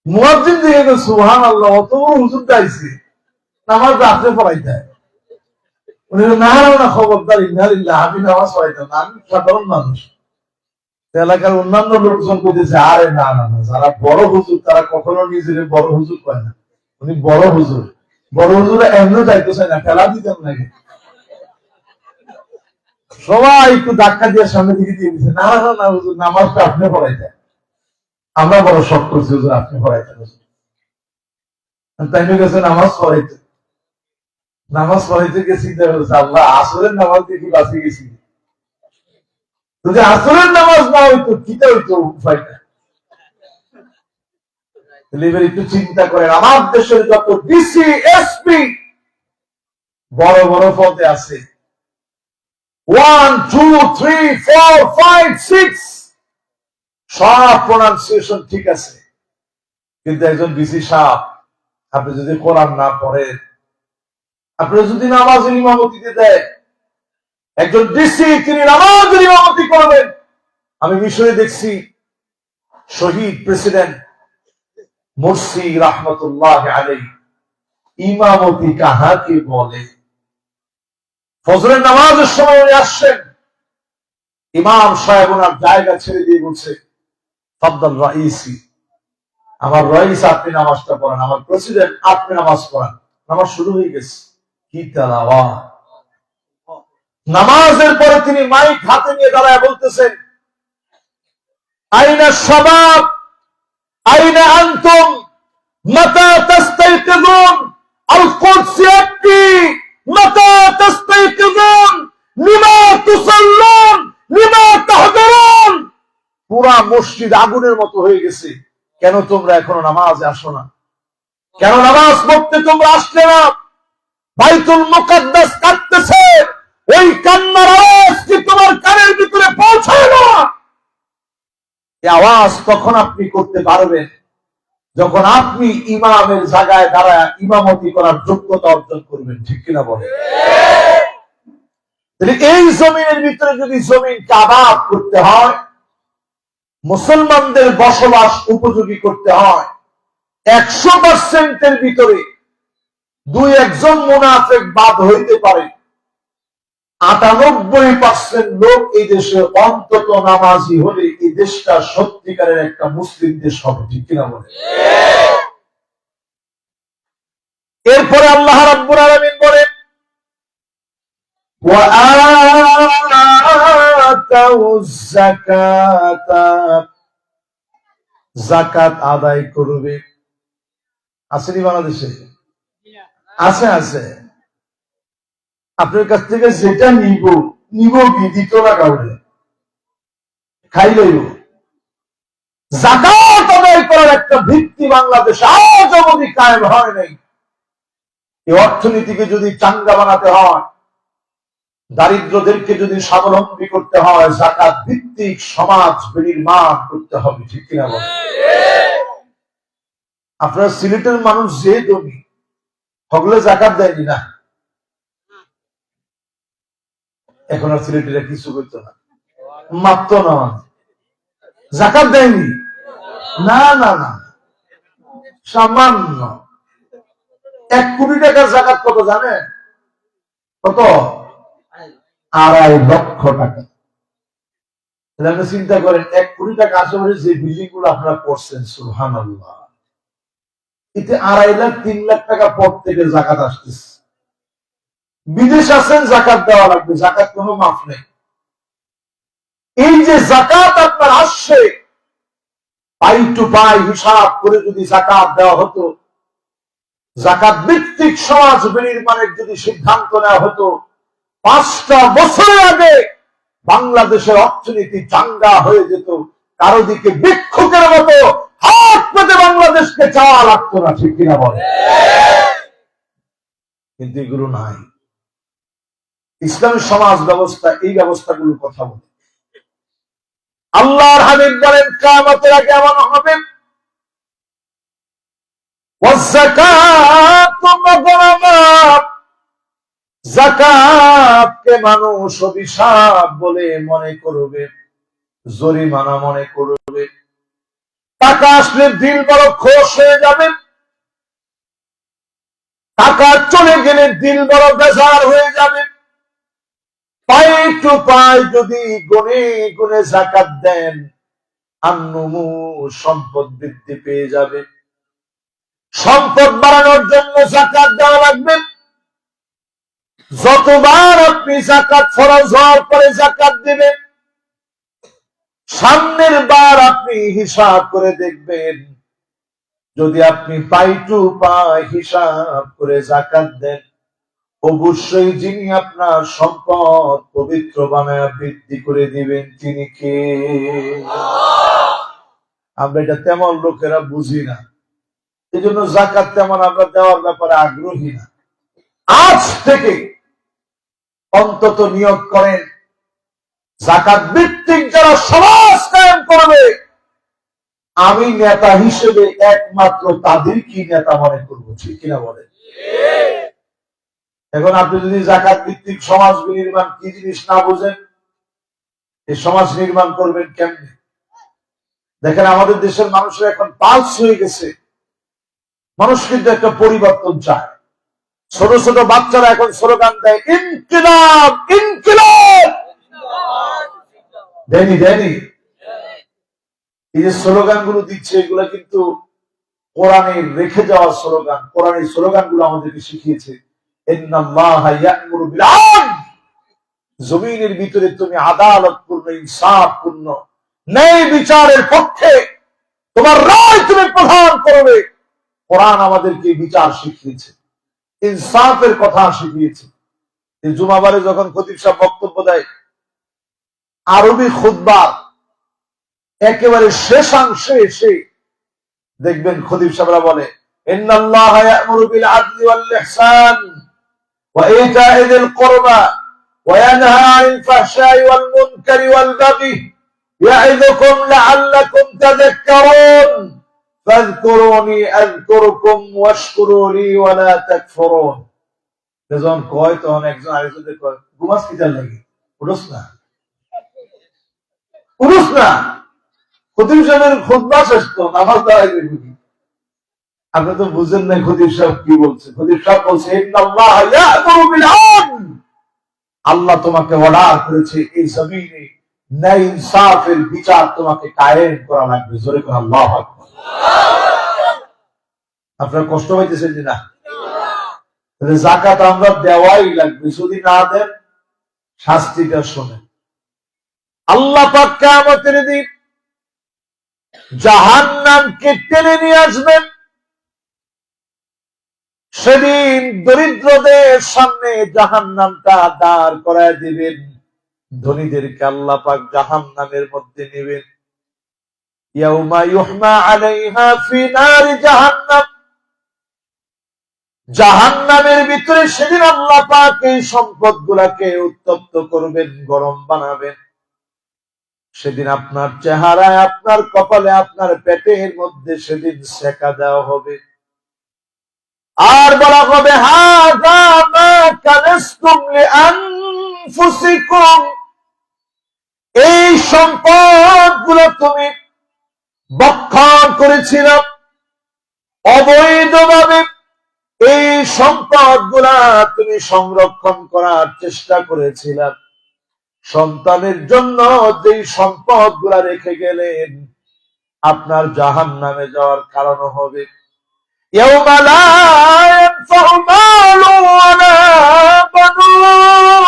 মুয়াজ্জিন দিয়ে গেল সুবহানাল্লাহ, অত বড় হুজুর গাইছে, নামাজ রাত্রে পড়াইতে হয়। উনি না না, খবরদার, ইন্নালিল্লাহ, আমি নামাজ পড়াইতাম না, আমি সাধারণ মানুষ। এলাকার অন্যান্য লোকজন বলতেছে, আরে না না না, যারা বড় হুজুর তারা কখনো নিজের বড় হুজুর কয় না। উনি বড় হুজুর, বড় হুজুরা এমনি যাইতে চায় না, খেলা দিতেন নাকি। সবাই একটু ধাক্কা দিয়ে সামনে দিকে দিয়ে দিচ্ছে, না না না হুজুর, নামাজটা আপনি পড়াইতেন, আমরা বড় শখ করছি হুজুর, আপনি পড়াইতেন। তাই গেছে নামাজ পড়াইতে, নামাজ পড়াইতে গেছি, আল্লাহ আসরের নামাজ দিয়ে কি বাঁচিয়ে গেছি। যদি আসরের নামাজ না হইতো, কিটা হইতো উপায়টা? এবার একটু চিন্তা করেন, আমার দেশের যত ডিসি, এসপি, বড় বড় পদে আছে, 1 2 3 4 5 6, সব প্রোনাউন্সিয়েশন ঠিক আছে, কিন্তু একজন ডিসি সাহেব, আপনি যদি কোরআন না পড়েন, আপনি যদি নামাজের ইমামতিতে দেয়, একজন ডিসি তিনি নামাজের ইমামতি করবেন। আমি মিশরে দেখছি, শহীদ প্রেসিডেন্ট মুরসি রহমতুল্লাহ আলাইহি ইমামতি কাহাকে বলে? ফজরের নামাজের সময় উনি আসছেন, ইমাম সাহেব ওনার জায়গা ছেড়ে দিয়ে বলছে, ফাদ্দাল রাইসি, আমার রাইস আপনি নামাজটা পড়ান, আমার প্রেসিডেন্ট আপনি নামাজ পড়ান। নামাজ শুরু হয়ে গেছে। কি তেলাওয়াত! নামাজের পরে তিনি মাইক হাতে নিয়ে দাঁড়ায় বলতেছেন, আইনা শাবাব আইনা আনতুম মাতা তাস্তাইকিজুন, আল কুদস ইয়াবকি মাতা তাস্তাইকিজুন লিমা তুসাল্লুন লিমা তাহদারুন। পুরা মসজিদ আগুনের মতো হয়ে গেছে, কেন তোমরা এখনো নামাজে আসো না? কেন নামাজ পড়তে তোমরা আসলে না? বাইতুল মুকাদ্দাস কাঁদতেছে, ওই কান্নার আওয়াজ কি তোমার কানের ভিতরে পৌঁছায় না? এই আওয়াজ তখন আপনি করতে পারবেন যখন আপনি ইমামের জায়গায় দাঁড়ায় ইমামতি করার যোগ্যতা অর্জন করবেন, ঠিক কিনা বলেন? এই জমিনের ভিতরে যদি জমিনকে আবাদ করতে হয়, মুসলমানদের বসবাস উপযোগী করতে হয়, 100%-এর ভিতরে 2-1 মুনাফিক বাদ হইতে পারে, 98% লোক এই দেশে অন্তত নামাজি হলে এই দেশটা সত্যিকারের একটা মুসলিম দেশ হবে, ঠিক কিনা বলে? এরপরে আল্লাহ রাব্বুল আলামিন বলেন, ওয়া আতাউয যাকাতা, যাকাত আদায় করবে। আসেনি বাংলাদেশে? আছে আছে। আপনার কাছ থেকে যেটা নিব কি দিত না কাউরে, খাইলেই। যাকাত আদায় করার একটা ভিত্তি বাংলাদেশে আজ অবধি কায়েম হয় নাই। এই অর্থনীতিকে যদি চাঙ্গা বানাতে হয়, দারিদ্রদেরকে যদি স্বাবলম্বী করতে হয়, যাকাত ভিত্তিক সমাজ বিনির্মাণ করতে হবে, ঠিক কিনা বলেন? আপনার সিলেটের মানুষ যে ধনী হগলে যাকাত দেয়নি না, এখন আর সিলেটেরা কিছু করতো না, মাত্র না, যাকাত দেয়নি না না না, সামান্য 1 কোটি টাকার যাকাত কত জানেন? কত? 2.5 লক্ষ টাকা। আপনি চিন্তা করেন, 1 কোটি টাকা আশেপাশে যে বিল্ডিং গুলো আপনারা করছেন, সুবহানাল্লাহ, এতে 2.5 লাখ 3 লাখ টাকা পর থেকে যাকাত আসতেছে। বিদেশ আছেন, যাকাত দেওয়া লাগবে, যাকাত কোনো মাফ নেই। এই যে যাকাত আপনার আসছে, পাই টু পাই হিসাব করে যদি যাকাত দেওয়া হতো, যাকাত ভিত্তিক সমাজ বিনির্মাণের যদি সিদ্ধান্ত নেওয়া হতো, 5টা বছর আগে বাংলাদেশের অর্থনীতি চাঙ্গা হয়ে যেত, কারো দিকে ভিক্ষুকের মতো হাত পেতে বাংলাদেশকে চাওয়া লাগতো না, ঠিক কিনা বলে? কিন্তু এগুলো নাই। ইসলামী সমাজ ব্যবস্থা এই ব্যবস্থাগুলোর কথা বলে। আল্লাহর হাবিব বলেন, কিয়ামতের আগে এমন হবে, যাকাতকে মানুষ অভিশাপ বলে মনে করবে, জরিমানা মনে করবে। টাকা আসলে দিল বড় খোশ হয়ে যাবে, টাকা চলে গেলে দিল বড় বেজার হয়ে যাবে। পাই টু পাই যদি গুনে গুনে যাকাত দেন, আন্নুমু সম্পদ বৃদ্ধি পেয়ে যাবে। সম্পদ বাড়ানোর জন্য যাকাত দেওয়া লাগবে। যতবার আপনি যাকাত ফরজ হওয়ার পরে যাকাত দিবেন, সামনের বার আপনি হিসাব করে দেখবেন, যদি আপনি পাই টু পাই হিসাব করে যাকাত দেন, অবশ্যই যিনি আপনার সম্পদ পবিত্র বানায় বৃদ্ধি করে দিবেন তিনি কে? আমরা এটা তেমন লোকেরা বুঝি না, এই জন্য যাকাত তেমন আমরা দেওয়ার ব্যাপারে আগ্রহী না। আজ থেকে অন্তত নিয়োগ করেন, যাকাত ভিত্তিক যারা সমাজ কায়েম করবে, আমি নেতা হিসেবে একমাত্র তাদেরকেই নেতা মনে করবো, ঠিক কিনা বলেন? এখন আপনি যদি যাকাত ভিত্তিক সমাজ বিনির্মাণ কি জিনিস না বুঝেন, এই সমাজ নির্মাণ করবেন কেমনে? দেখেন, আমাদের দেশের মানুষের এখন পালস হয়ে গেছে, মানুষ কিন্তু একটা পরিবর্তন চায়। ছোট ছোট বাচ্চারা এখন স্লোগান দেয়, ইনকিলাব ইনকিলাব। দেয়নি দেয়নি? এই যে স্লোগান গুলো দিচ্ছে, এগুলা কিন্তু কোরআনের রেখে যাওয়া স্লোগান। কোরআনের স্লোগান গুলো আমাদেরকে শিখিয়েছে, ইন্নাল্লাহা ইয়া'মুরু বিল আদল, জমিনের ভিতরে তুমি আদালতপূর্ণ, ইনসাফপূর্ণ, ন্যায় বিচারের পক্ষে তোমার রায় তুমি প্রধান করবে। কোরআন আমাদেরকে বিচার শিখিয়েছে, ইনসাফের কথা শিখিয়েছে। জুমাবারে যখন খতিব সাহেব বক্তব্য দেয়, আরবি খুতবা একেবারে শেষাংশে এসে দেখবেন খতিব সাহেবরা বলে, ইন্নাল্লাহা ইয়া'মুরু বিল আদলি ওয়াল ইহসান ওয়া ইতা'i যিল কুরবা ওয়া ইয়ানহা আনিল ফাহশাই ওয়াল মুনকারি ওয়াল বাগি ইয়া'iযুকুম লা'আল্লাকুম তাযাক্কারুন ফাযকুরুনি আযকুরুকুম ওয়াশকুরু লি ওয়া লা তাকফুরুন। যখন কয় তখন একজন আরেকজনকে কয়, ঘুমাস কি তার লাগে, উঠোস না, উঠোস না। খতিব সাহেবের খুতবা শেষ তো, নামাজ দাঁড়াই দেখি। আপনি তো বুঝেন নাই খতিব সাহেব কি বলছে। খতিব সাহেব বলছে, ইন্নাল্লাহা ইয়া'মুরু বিল আদল, আল্লাহ তোমাকে অর্ডার করেছে এই জমিনে ন্যায় ইনসাফের বিচার তোমাকে কায়েম করা লাগবে। জোরে করে আল্লাহু আকবার। আপনারা কষ্ট পাইতেছেন না? যাকাত আমরা দেওয়াই লাগবে, যদি না দেন শাস্তিটা শোনেন। আল্লাহ পাক কিয়ামতের দিন জাহান্নামকে টেনে নিয়ে আসবেন। সেদিন দরিদ্রদের সামনে জাহান্নামটা দাঁড় করায় দিবেন, ধনীদেরকে আল্লাহ পাক জাহান্নামের মধ্যে নেবেন। ইয়াউমা ইউহমা আলাইহা ফি নারি জাহান্নাম, জাহান্নামের ভিতরে সেদিন আল্লাহ পাক এই সম্পদগুলোকে উত্তপ্ত করবেন, গরম বানাবেন। সেদিন আপনার চেহারায়, আপনার কপালে, আপনার পেটের মধ্যে সেদিন সেকা দেওয়া হবে। আর বলা হবে, হাযা মা কানাসতুম লিআনফুসিকুম, এই সম্পদগুলো তুমি ভক্ষণ করেছিলে অবৈধভাবে, এই সম্পদগুলা তুমি সংরক্ষণ করার চেষ্টা করেছিলে। সন্তানের জন্য যে সম্পদগুলা রেখে গেলেন, আপনার জাহান্নামে যাওয়ার কারণ হবে। ইয়াউমা লা ইয়ানফাউ মালুন ওয়ালা বানুন,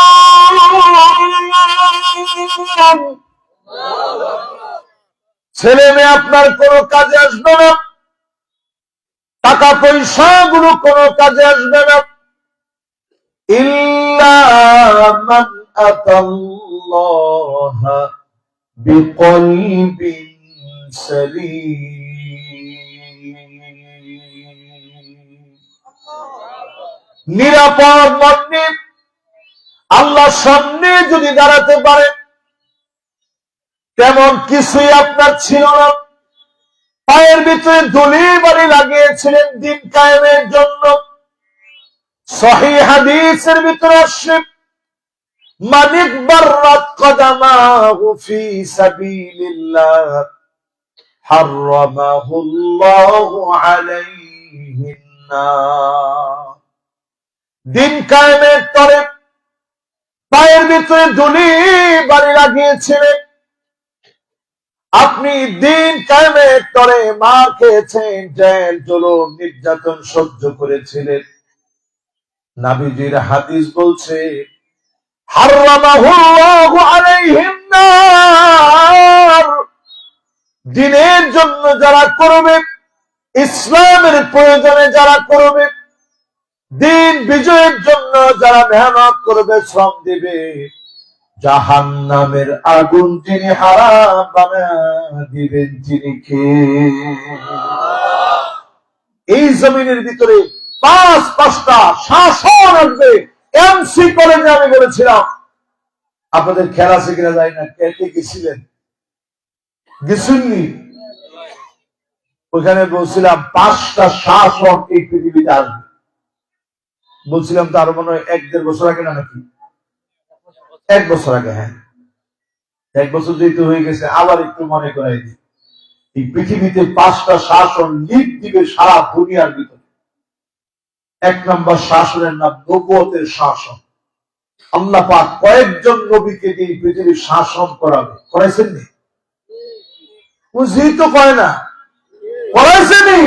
ছেলে মেয়ে আপনার কোনো কাজে আসবে না, টাকা পয়সা গুলো কোনো কাজে আসবে না। ইল্লা মান আতাল্লাহা বিকলবিন সালিম, নিরাপদ মন নিয়ে আল্লাহর সামনে যদি দাঁড়াতে পারেন, তেমন কিছুই আপনার ছিল না, পায়ের ভিতরে ধুলি বাড়ি লাগিয়েছিলেন দিন কায়েমের জন্য। সহিহ হাদিসের ভিতরে আসছে, মান ইকবাররাত কদামাহু ফি সাবিলিল্লাহ হারামাহুল্লাহু আলাইহিন নার, দিন কায়েমের তরে পায়ের ভিতরে ধুলি বাড়ি লাগিয়েছিলেন, আপনি দিন কায়েমের তরে মার খেয়েছেন, জেল জুলুম নির্যাতন সহ্য করেছিলেন। নবীজির হাদিস বলছে, হারামাহুল্লাহু আলাইহিন নার, দ্বীনের জন্য যারা করবে, ইসলামের প্রয়োজনে যারা করবে, দ্বীন বিজয়ের জন্য যারা মেহনত করবে, শ্রম দিবে, জাহান্নামের আগুন যিনি হারাম বানায়া দিবেন যিনি কে। এই জমিনের ভিতরে পাঁচটা শাসন আসবে। এমসি কলেজে আমি বলেছিলাম, আপনাদের খেলা আছে কিনা যায় না, কে গেছিলেন? গেছেননি? ওখানে বলছিলাম 5টা শাসক এই পৃথিবীতে আসবে। বলছিলাম তো আরো মনে হয় 1-1.5 বছর আগে, না নাকি 1 বছর আগে? হ্যাঁ, 1 বছর যেহেতু হয়ে গেছে, আবার একটু মনে করাই দিই। এই পৃথিবীতে 5টা শাসন লিড দিবে সারা দুনিয়ার ভিতরে। 1 নম্বর শাসনের নাম নবুয়তের শাসন। আল্লাহ পাক কয়েকজন নবীকে দিয়ে পৃথিবীর শাসন করাবে। করাইছেন নি? বুঝি তো কয় না, করাইছেনি?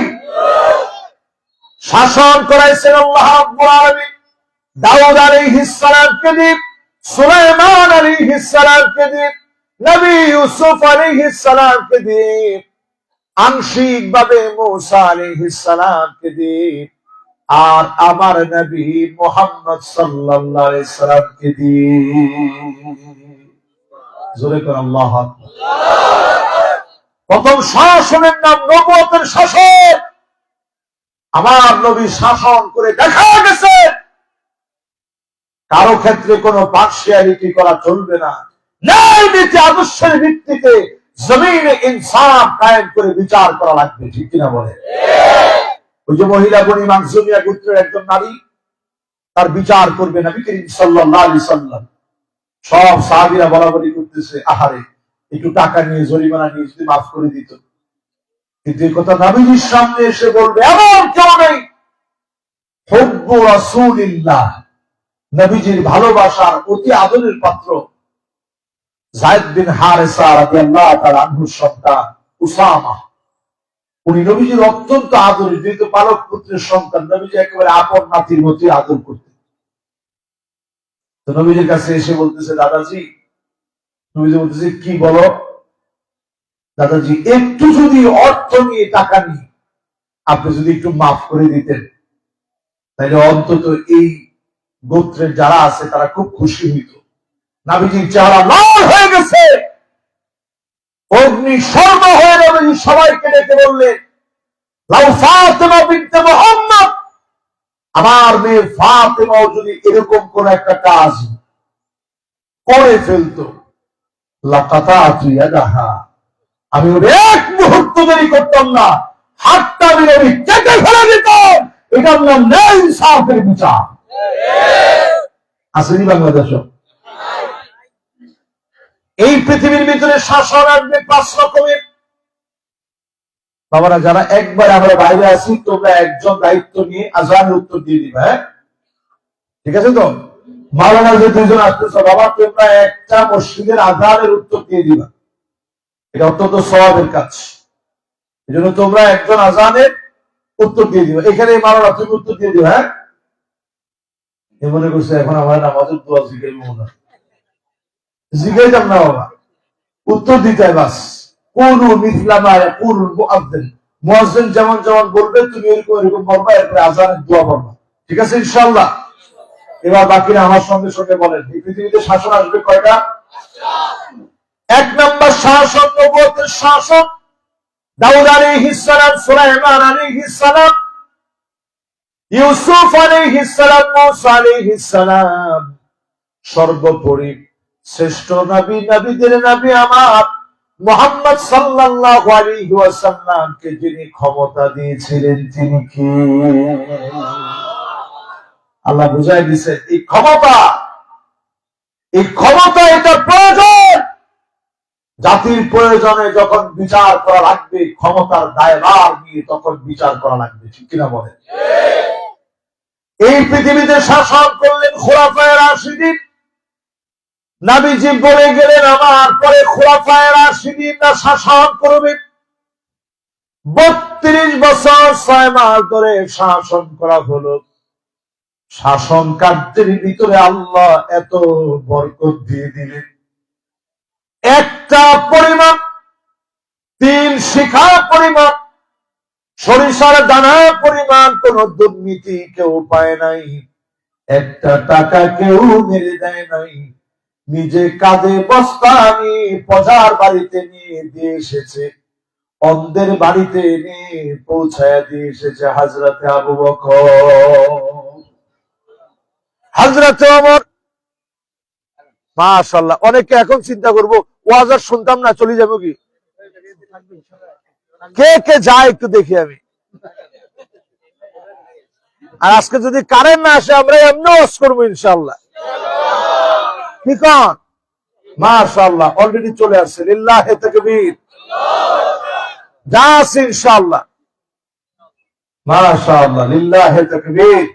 শাসন করাইছেন আল্লাহ রাব্বুল আলামিন দাউদ আলাইহিস সালামকে দিয়ে, সুলাইমান আলাইহিস সালামকে দিয়ে, নবী ইউসুফ আলাইহিস সালামকে দিয়ে, আংশিক ভাবে মূসা আলাইহিস সালামকে দিয়ে, আর আমার নবী মুহাম্মদ সাল্লাল্লাহু আলাইহি সাল্লামকে দিয়ে। জোরে করে আল্লাহু আকবার। প্রথম শাসনের নাম নবুয়তের শাসন। আমার নবী শাসন করে দেখা গেছে কারো ক্ষেত্রে কোনো পার্সিয়ালিটি করা চলবে না। ন্যায় নীতি আদর্শের ভিত্তিতে জমিনে ইনসাফ কায়েম করে বিচার করা লাগবে, ঠিক কিনা বলে? ওই যে মহিলা বনি মাখজুমিয়া গোত্রের একজন নারী, তার বিচার করবে নবী করিম সাল্লাল্লাহু আলাইহি সাল্লাম। সব সাহাবীরা বলাবলি করতেছে, আহারে একটু টাকা নিয়ে জরিমানা নিয়ে যদি মাফ করে দিত। কিন্তু এই কথা নবীজির সামনে এসে বলবে এমন কেউ নেই। হুব্বু রাসূলিল্লাহ, নবীজির ভালোবাসার অতি আদরের পাত্র যায়েদ বিন হারেসা রাদিয়াল্লাহু তাআলা আনহুর সন্তান উসামা, উনি নবীজির অত্যন্ত আদরের, যেহেতু পালক পুত্রের সন্তান, নবীজি একেবারে আপন নাতির মতো আদর করতেন। তো নবীজির কাছে এসে বলতেছে, দাদাজি, নবীজি বলতেছে কি বলো? দাদাজি, একটু যদি অর্থ নিয়ে টাকা নিয়ে আপনি যদি একটু মাফ করে দিতেন, তাহলে অন্তত এই গোত্রের যারা আছে তারা খুব খুশি হইত। নবীজির চেহারা লাল হয়ে গেছে, অগ্নি স্বর্ণ হয়ে নবীজি সবাইকে ডেকে বললেন, লাউ ফাতেমা বিনতে মুহাম্মদ, আমার মেয়ে ফাতেমাও যদি এরকম কোন একটা কাজ করে ফেলতো, লাকাতাতু ইয়াদাহা, আমি ওর এক মুহূর্ত দেরি করতাম না, হাতটা আমি নবী কেটে ফেলে দিতাম। এটার নাম ন্যায় ইনসাফের বিচার। আসেনি বাংলাদেশ? এই পৃথিবীর ভিতরে শাসন আসবে 5 রকমের। বাবারা, যারা একবার আমরা বাইরে আছি, তোমরা একজন দায়িত্ব নিয়ে আজানের উত্তর দিয়ে দিবা, হ্যাঁ? ঠিক আছে তো? মাওলানা যে 2 জন আসতেছ, বাবা তোমরা একটা মসজিদের আজানের উত্তর দিয়ে দিবা। এটা অত্যন্ত সওয়াবের কাজ। এই জন্য তোমরা একজন আজানের উত্তর দিয়ে দিবা। এখানে মাওলানা তুমি উত্তর দিয়ে দিবা, হ্যাঁ? এ মনে করছে এখন আমার নামাজের দোয়া জিজ্ঞাসা মনে জিজ্ঞাসা না, বাবা উত্তর দিতে হয় বাস। কোন মিথলামা কোন মুআজ্জিন, মুয়াজ্জিন যেমন যেমন বলবে তুমি এরকম এরকম বলবা, এরপরে আজানের দোয়া পড়বা। ঠিক আছে ইনশাআল্লাহ? এবার বাকিরা আমার সঙ্গে সঙ্গে বলেন, এই পৃথিবীতে শাসন আসবে কয়টা? 1 নম্বর শাসন নবুয়তের শাসন। দাউদ আলাইহিস সালাম, সুলাইমান আলাইহিস সালাম, ইউসুফ আলাইহিস সালাম, মূসা আলাইহিস সালাম, সর্বোপরি শ্রেষ্ঠ নবী, নবীদের নবী আমার মুহাম্মদ সাল্লাল্লাহু আলাইহি ওয়াসাল্লামকে যিনি ক্ষমতা দিয়েছিলেন তিনি কে? আল্লাহ বুঝাই দিয়েছে এই ক্ষমতা এটা প্রয়োজন। জাতির প্রয়োজনে যখন বিচার করা লাগবে, ক্ষমতার দায়ভার নিয়ে তখন বিচার করা লাগবে, ঠিক কিনা বলেন? এই পৃথিবীতে শাসন করলেন খুলাফায়ে রাশিদিন। নবীজি বলে গেলেন আমার পরে খুলাফায়ে রাশিদিনরা শাসন করবে। 32 বছর 6 মাস ধরে শাসন করা হলো। শাসন কার্যের ভিতরে আল্লাহ এত বরকত দিয়ে দিলেন, একটা পরিমাণ 3 শিখা পরিমাণ, সরিষার দানা পরিমাণ কোন দুর্নীতি কেউ পায় নাই, একটা টাকা কেউ মেরে দেয় নাই। নিজে কাঁধে বস্তা নিয়ে প্রজার বাড়িতে নিয়ে দিয়ে এসেছে, অন্ধের বাড়িতে নিয়ে পৌঁছায় দিয়ে এসেছে হযরতে আবু বকর, হযরতে ওমর। মাশাআল্লাহ। অনেকে এখন চিন্তা করবো ওয়াজ আর শুনতাম না, চলে যাবো কি? কে কে যায় একটু দেখি আমি। আর আজকে যদি কারেন্ট না আসে আমরা এমনি ওয়াজ করবো ইনশাআল্লাহ। কি কন? মাশাআল্লাহ, অলরেডি চলে আসছে। লিল্লাহি তাকবীর। যা আছে ইনশাআল্লাহ। মাশাআল্লাহ, লিল্লাহি তাকবীর।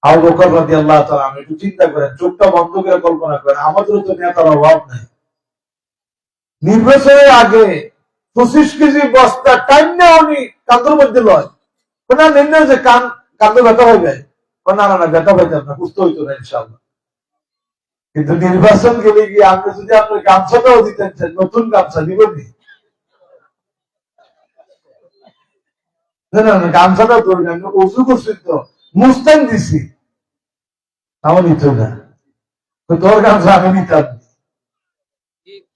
আবু বকর রাদিয়াল্লাহু তাআলা আনহু, একটু চিন্তা করেন, চোখটা বন্ধ করে কল্পনা করেন, আমাদেরও তো নেতার অভাব নাই। নির্বাচনের আগে 25 কেজি বস্তা টাইমে উনি কাঁধের মধ্যে লয়, কোনা নির্ণয় যে কাঁধে ব্যথা হয়ে যায়, না না না ব্যথা হয়ে যাবে না, সুস্থ হইতো না ইনশাআল্লাহ। কিন্তু নির্বাচন গেলে গিয়ে আপনি যদি আপনার গামছাটাও দিতেন, নতুন গামছা দিবেন, গামছাটা ধরে আমি উজু করছি তো মুস্তান দিছি তাও নিত না, তোর গামছা আমি নিতাম।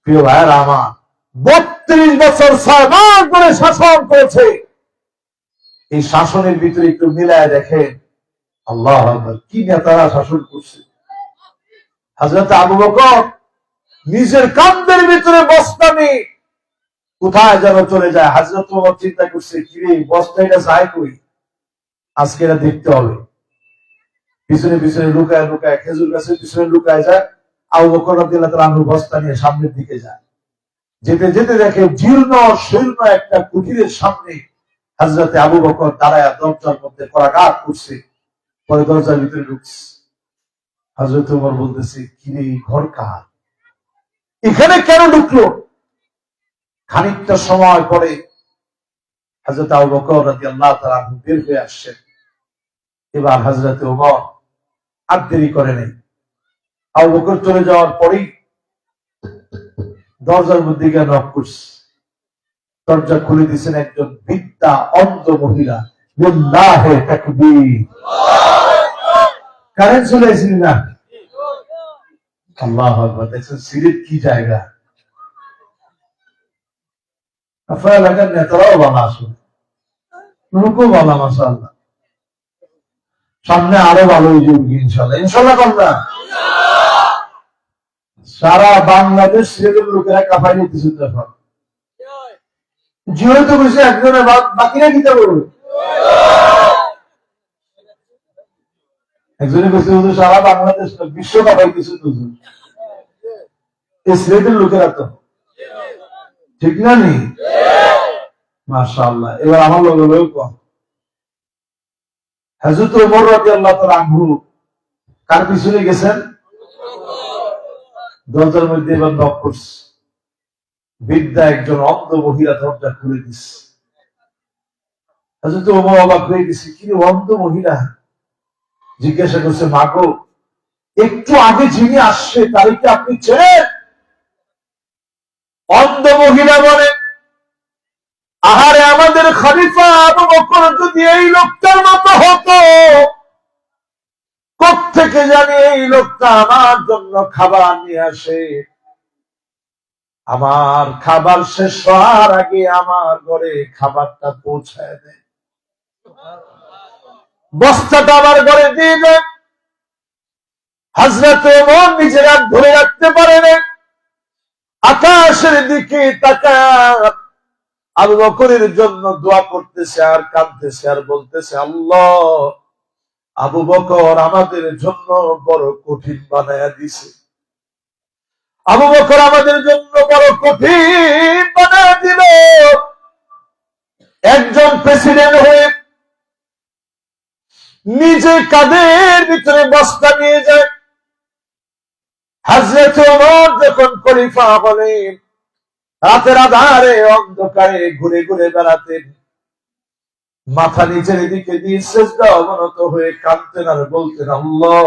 প্রিয় ভাইয়ের আমার 32 বছর 6 মাস ধরে শাসন করেছে। এই শাসনের ভিতরে একটু মিলায় দেখেন আল্লাহ কি নেতারা শাসন করছে। হযরত আবু বকর নিজের কাঁধের ভিতরে বস্তা নিয়ে কোথায় যেন চলে যায়। হযরত ওমর চিন্তা করছে কিরে বস্তা এটা যায় কই, আজকে এটা দেখতে হবে। পিছনে পিছনে লুকায় লুকায় খেজুর গাছের পিছনে লুকায় যায়। আবু বকর রাদিয়াল্লাহু তাআলা আনহু বস্তা নিয়ে সামনের দিকে যায়। যেতে যেতে দেখে জীর্ণ শীর্ণ একটা কুটিরের সামনে হযরতে আবু বকর দাঁড়ায় দরজার মধ্যে করাঘাত করছে। পরে দরজার ভিতরে ঢুকছে। হযরত ওমর বলতেছে কিরে ঘর কার, এখানে কেন ঢুকলো? খানিকটা সময় পরে হযরত আবু বকর রাদিয়াল্লাহু তাআলা আনহু বের হয়ে আসছেন। এবার হযরত ওমর আর দেরি করে নাই। আবু বকর চলে যাওয়ার পরেই দরজার মধ্যে গিয়ে নক করছে। দরজা খুলে দিয়েছেন একজন বৃদ্ধা অন্ধ মহিলা। লিল্লাহি তাকবীর। কারেন্ট চলে এসেছিল না? আল্লাহু আকবার। দেখছেন সিলেট কি জায়গা। আপনার এলাকার নেতারাও ভালো আসুন, লোকও ভালো মাশাআল্লাহ। সামনে আরো ভালো হয়ে যাবে ইনশাআল্লাহ। ইনশাআল্লাহ করবা সারা বাংলাদেশ সিলেটের লোকেরা কাফাই নিতেছে। এখন যেহেতু বসে একজনের বাকিরা কিতা বলবে, একজনে বসে সারা বাংলাদেশ বিশ্ব কাফাই কিছু হুজুর এই সিলেটের লোকেরা তো ঠিক না নি? মাশাআল্লাহ। এবার আমার লোক কম। হযরত ওমর রাদিয়াল্লাহু তাআলা আনহু কার পিছনে গেছেন? দরজার মধ্যে এবার নক করছে। বৃদ্ধা একজন অন্ধ মহিলা দরজা খুলে দিচ্ছে। হযরত ওমর অবাক হয়ে গেছে, কি অন্ধ মহিলা? জিজ্ঞাসা করছে মা গো, একটু আগে যিনি আসছে তার কি আপনি চেনেন? অন্ধ মহিলা বলে, আহারে আমাদের খলিফা আবু বকর যদি এই লোকটার মতো হতো, কোত্থেকে জানি এই লোকটা আমার জন্য খাবার নিয়ে আসে, আমার খাবার শেষ হওয়ার আগে আমার ঘরে খাবারটা পৌঁছায় দেয়, বস্তাটা আমার ঘরে দিয়ে দেয়। হযরত ওমর নিজের হাত ধরে রাখতে পারে না, আকাশের দিকে তাকায় আবু বকরের জন্য দোয়া করতেছে আর কাঁদতেছে আর বলতেছে আল্লাহ আবু বকর আমাদের জন্য বড় কঠিন বানায়া দিছে, আবু বকর আমাদের জন্য বড় কঠিন বানায়া দিল। একজন প্রেসিডেন্ট হয়ে নিজে কাঁধের ভিতরে বস্তা নিয়ে যায়। হযরত ওমর যখন খলিফা হলেন, রাতের আধারে অন্ধকারে ঘুরে ঘুরে বেড়াতেন, মাথা নিচের দিকে দিয়ে সিজদা অবনত হয়ে কাঁদতেন আর বলতেন আল্লাহ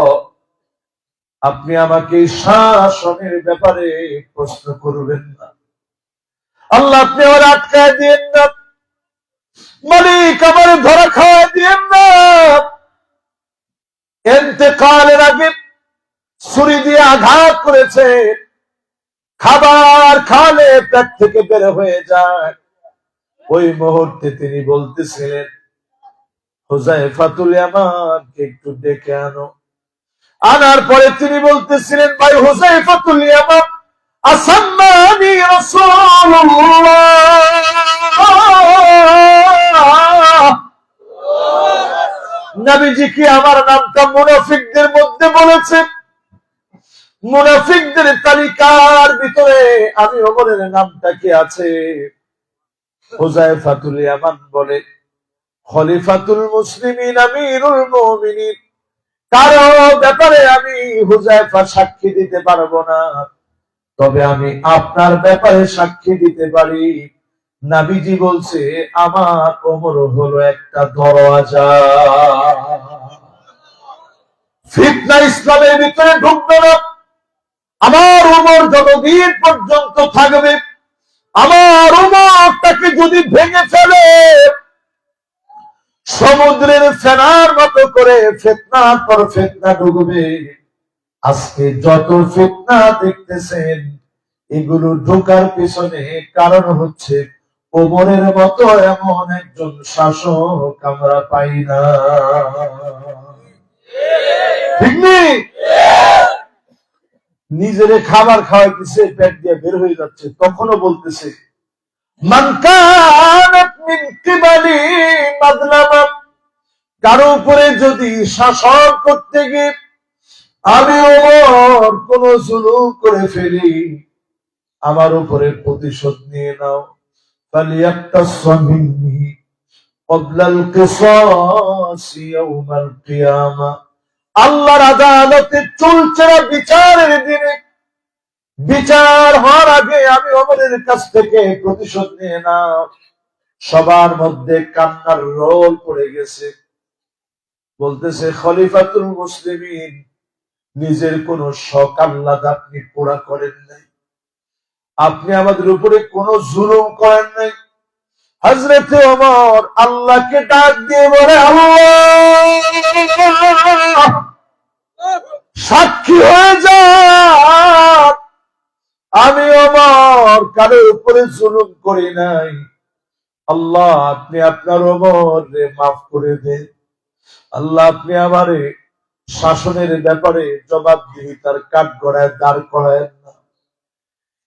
আপনি আমাকে শাসনের ব্যাপারে প্রশ্ন করবেন না, আল্লাহ আপনি আমার আটকায় দিয়েন না, মালিক আমার ধরা খাওয়া দিয়েন না। ইন্তেকালের আগে ছুরি দিয়ে আঘাত করেছে, খাবার খালে পেট থেকে বের হয়ে যায়। ওই মুহূর্তে তিনি বলতেছিলেন হুযায়ফাতুল ইয়ামানকে একটু ডেকে আনো। আনার পরে তিনি বলতেছিলেন ভাই হুযায়ফাতুল ইয়ামান, আসাম্মানি রাসূলুল্লাহ, নবীজি কি আমার নামটা মুনাফিকদের মধ্যে বলেছেন? মুনাফিকদের তালিকার ভিতরে আমি ওমরের নামটা কি আছে? হুযায়ফাতুল ইয়ামান বলে খলিফাতুল মুসলিমিন আমিরুল মুমিনিন, কারো ব্যাপারে আমি হুযায়ফা সাক্ষী দিতে পারবো না, তবে আমি আপনার ব্যাপারে সাক্ষী দিতে পারি। নবীজি বলছে আমার ওমর হলো একটা দরওয়াজা, ফিতনা ইসলামের ভিতরে ঢুকবে না। আমার ওমর যতদিন পর্যন্ত থাকবে, আমার ওমরটাকে যদি ভেঙে ফেলে সমুদ্রের ফেনার মতো করে ফিতনার পর ফিতনা ঢুকবে। আজকে যত ফিতনা দেখতেছেন এগুলো ঢোকার পিছনে কারণ হচ্ছে ওমরের মতো এমন একজন শাসক আমরা পাই না। ঠিক নেই? নিজেরে খাবার খাওয়াইতেছে, পেট দিয়ে বের হয়ে যাচ্ছে, তখনও বলতেছে মান কানাত মিন কিবালি মাযলামা, কারো উপরে যদি শাসন করতে গিয়ে আমি ওমর কোন জুলুম করে ফেলি, আমার উপরে প্রতিশোধ নিয়ে নাও। ফালিয়াক্তাসা মিন্নি ক্বাবলাল কিসাস ইয়াউমাল কিয়ামা, আল্লাহর আদালতে চুলচেরা বিচারের দিনে বিচার হওয়ার আগে আমি ওমরের কাছ থেকে প্রতিশোধ নিয়ে নাও। সবার মধ্যে কান্নার রোল পড়ে গেছে। বলতেছে খলিফাতুল মুসলিমিন, নিজের কোন শখ আহ্লাদ আপনি পুরা করেন নাই, আপনি আমাদের উপরে কোন জুলুম করেন নাই। হযরতে ওমর আল্লাহকে ডাক দিয়ে বলে, আল্লাহ সাক্ষী হয়ে যান, আমি ওমর কারোর উপরে জুলুম করি নাই। আল্লাহ আপনি আপনার ওমরকে মাফ করে দেন। আল্লাহ আপনি আমারে শাসনের ব্যাপারে জবাবদিহিতার কাঠগড়ায় দাঁড় করায় না।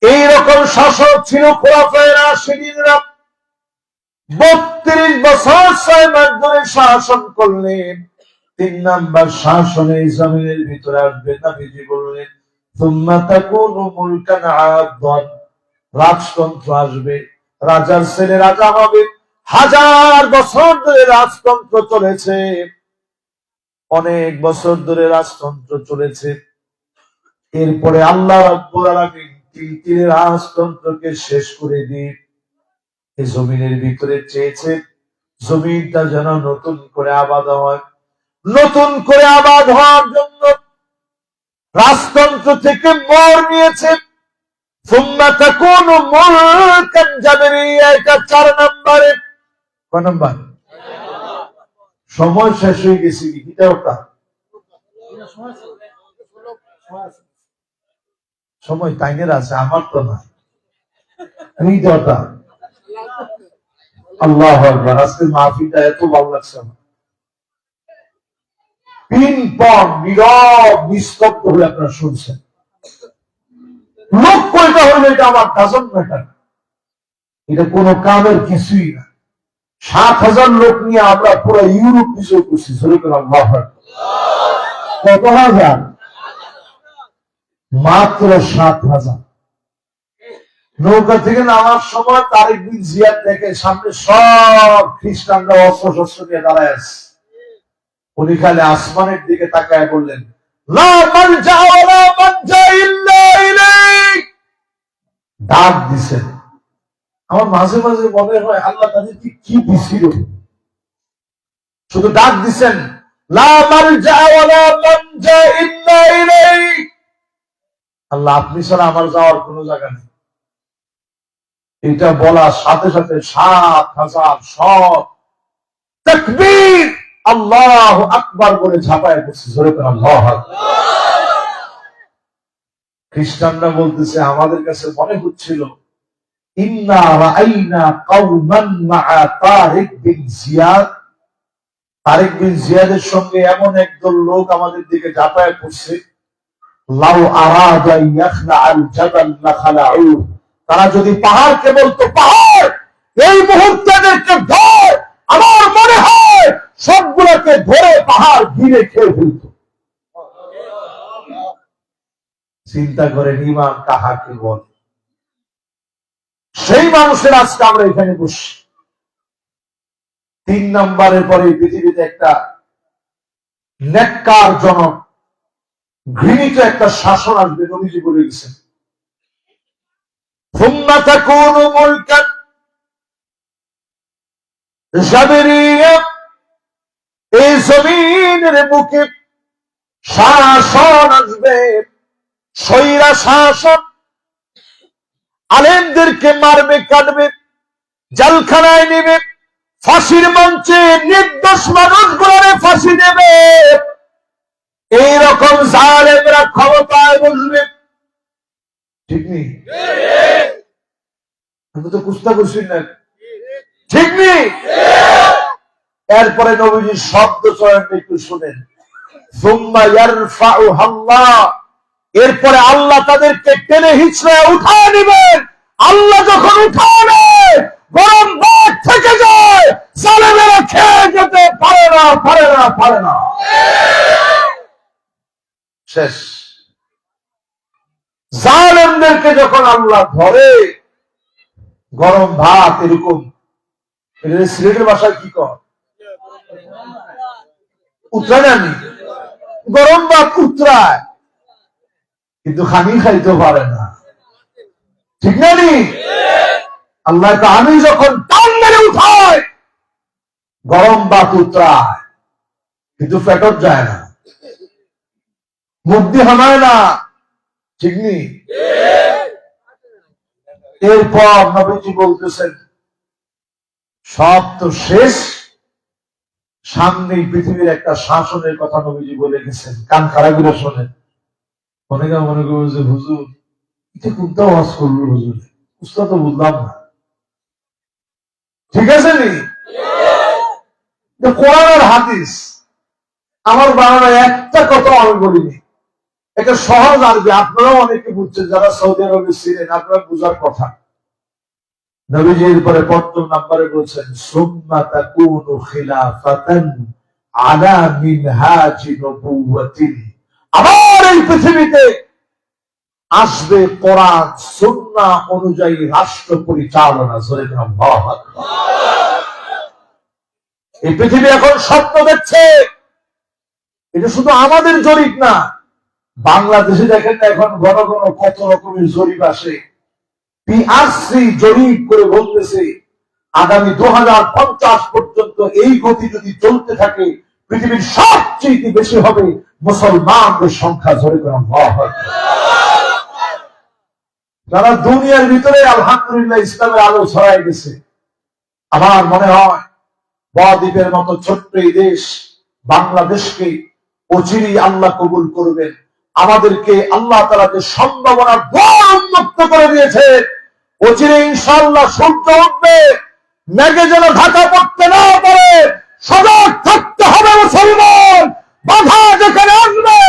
এইরকম শাসক ছিল খোলাফায়ে রাশিদিনরা। 32 বছর 6 মাস ধরে শাসন করলেন। 3 নাম্বার শাসনে জমিনের ভিতরে আসবে, নবীজি বললেন সুম্মা তাকুনু মুলকান আদান, রাজতন্ত্র আসবে, রাজার ছেলে রাজা হবে। 1000 বছর ধরে রাজতন্ত্র চলেছে, অনেক বছর ধরে রাজতন্ত্র চলেছে। এরপরে আল্লাহ রাব্বুল আলামিন তিল রাজতন্ত্রকে শেষ করে দিয়ে এই জমিনের ভিতরে চেয়েছে জমিনটা যেন নতুন করে আবাদ হয়। নতুন করে আবাদ হওয়ার জন্য রাজতন্ত্র থেকে মোড় নিয়েছে। সুম্মা তাকুনু মুলকান জাবরিয়া, এটা 4 নম্বরে। কয় নম্বর? সময় শেষ হয়ে গেছে কি ওটা? সময় টাইমের আছে, আমার তো না। ওটা আল্লাহু আকবার। আজকে মাহফিলটা এত ভালো লাগছে আমার। পিন-পন নীরব নিস্তব্ধ হয়ে আপনারা শুনছেন। লোক কয়টা হইলে এটা আমার ডাজন্ট ম্যাটার, এটা কোনো কামের কিছুই না। 7,000 লোক নিয়ে আমরা পুরো ইউরোপ বিজয় করছি। কত হাজার? মাত্র 7,000। নৌকা থেকে নামার সময় তারেক বিন জিয়াদ দেখে সামনে সব খ্রিস্টানরা অস্ত্র শস্ত্র নিয়ে দাঁড়ায় আছে। উনি খালি আসমানের দিকে তাকায় বললেন, লা মালজা ওয়ালা মানজা ইল্লা ইলাইক। ডাক দিছেন। আমার মাঝে মাঝে মনে হয় আল্লাহ তাদেরকে কি দিছিল, শুধু ডাক দিছেন, লা মালজা ওয়ালা মানজা ইল্লা ইলাইক। আল্লাহ আপনি ছাড়া আমার যাওয়ার কোনো জায়গা নেই। এটা বলার সাথে সাথে 7,000 সব তাকবীর আল্লাহু আকবার বলে ঝাঁপায় পড়ছে। জোরে করে আল্লাহু আকবার। খ্রিস্টানরা বলতেছে আমাদের কাছে মনে হচ্ছিল ইন্না রাআইনা কওমান মাআ তারিক বিন জিয়াদ, তারিক বিন জিয়াদের সঙ্গে এমন একদল লোক আমাদের দিকে ঝাঁপায় পড়ছে, লাউ আরাদা ইয়াখলা আল জাবাল লাখালাউ, তারা যদি পাহাড়কে বলতো পাহাড় এই মুহূর্তে এদেরকে ধর, আমার মনে হয় সবগুলোকে ধরে পাহাড় ঘিরে খেয়ে ফেলত। চিন্তা করেন ঈমান কাহাকে বলে। সেই মানুষের আজকে আমরা এখানে বসি। 3 নম্বরের পরে পৃথিবীতে একটা নেককারজনক ঘৃণিত একটা শাসন আসবে, নবীজি বলে গেছেন। সুম্মা তাকুনু মুলকান জাবরিয়া, এই জমিনের বুকে শাসন আসবে, স্বৈরা শাসন। আলেমদেরকে মারবে, কাটবে, জেলখানায় নেবে, ফাঁসির মঞ্চে নির্দোষ মানুষগুলোরে ফাঁসি দেবে, এইরকম জালেমরা ক্ষমতায় বসবে। ঠিক নেই? আমি তো কুস্তা করছি না, ঠিক নেই? এরপরে নবীজির শব্দ চয়ন একটু শুনেন, সুম্মা ইয়ারফাউহা আল্লাহ, এরপরে আল্লাহ তাদেরকে টেনে হিচড়ে উঠায় নেবেন। আল্লাহ যখন উঠায় নেয়, গরম ভাত থেকে যায়, জালেমেরা খেয়ে যেতে পারে না, পারে না, পারে না। শেষ। জালেমদেরকে যখন আল্লাহ ধরে, গরম ভাত এরকম, সিলেটের ভাষায় কি কর, উত্তরায়নি, গরম ভাত উত্তরায়, কিন্তু খানি খাইতে পারে না। ঠিক না? আল্লাহ আমি যখন টান মেরে উঠায়, গরম ভাত উত্তরায়, কিন্তু পেটত যায় না, মুখ দিয়ে হানায় না। ঠিক নেই? এরপর নবীজি বলতেছেন, সব তো শেষ, সামনে পৃথিবীর একটা শাসনের কথা নবীজি বলে গেছেন। কান খাড়া করে শোনেন। অনেকে মনে করবে যে হুজুর এটা কোনটা ওয়াজ করলো, হুজুর উস্তাদ তো বুঝলাম না। ঠিক আছে নি? কোরআন আর হাদিস আমার বাংলা একটা কথা আমি বলিনি, এটা সহজ আরবি, আপনারাও অনেকে বুঝছেন, যারা সৌদি আরবে ছিলেন আপনারা বুঝার কথা। নবীজি এরপরে ৫ম নম্বরে বলছেন, সুম্মা তাকুনু খিলাফাতান আলা মিনহাজি নবুওয়াতিন, আবার এই পৃথিবীতে আসবে কোরআন সুন্নাহ অনুযায়ী রাষ্ট্র পরিচালনা। আল্লাহু আকবার। এই পৃথিবী এখন স্বপ্ন দেখছে। এটা শুধু আমাদের জরিপ না, বাংলাদেশে দেখেন না এখন ঘন ঘন কত রকমের জরিপ আসে। পিআরসি জরিপ করে বলতেছে আগামী 2050 পর্যন্ত এই গতি যদি চলতে থাকে, পৃথিবীর সবচেয়ে বেশি হবে মুসলমানদের সংখ্যা। ধরে আল্লাহু আকবার। যারা দুনিয়ার ভিতরে আলহামদুলিল্লাহ ইসলামের আলো ছড়াই গেছে, আমার মনে হয় বদ্বীপের মতো ছোট্ট এই দেশ বাংলাদেশকে অচিরেই আল্লাহ কবুল করবেন। আমাদেরকে আল্লাহ তাআলা যে সম্ভাবনার দ্বার উন্মুক্ত করে দিয়েছে, অচিরেই ইনশাআল্লাহ সূর্য উঠবে, মেঘে যেন ঢাকা পড়তে না পারে সজাগ থাকতে হবে মুসলমান। বাধা যেখানে আসবে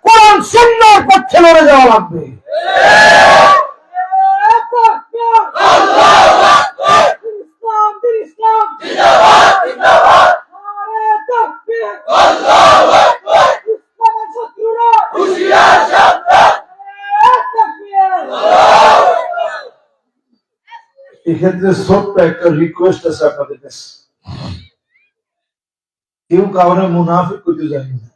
কোরআন সুন্নাহর পক্ষে লড়ে যাওয়া লাগবে। এক্ষেত্রে ছোট্ট একটা রিকোয়েস্ট আছে আপনাদের কাছে, কেউ কাউরে মুনাফিক করতে জানি না,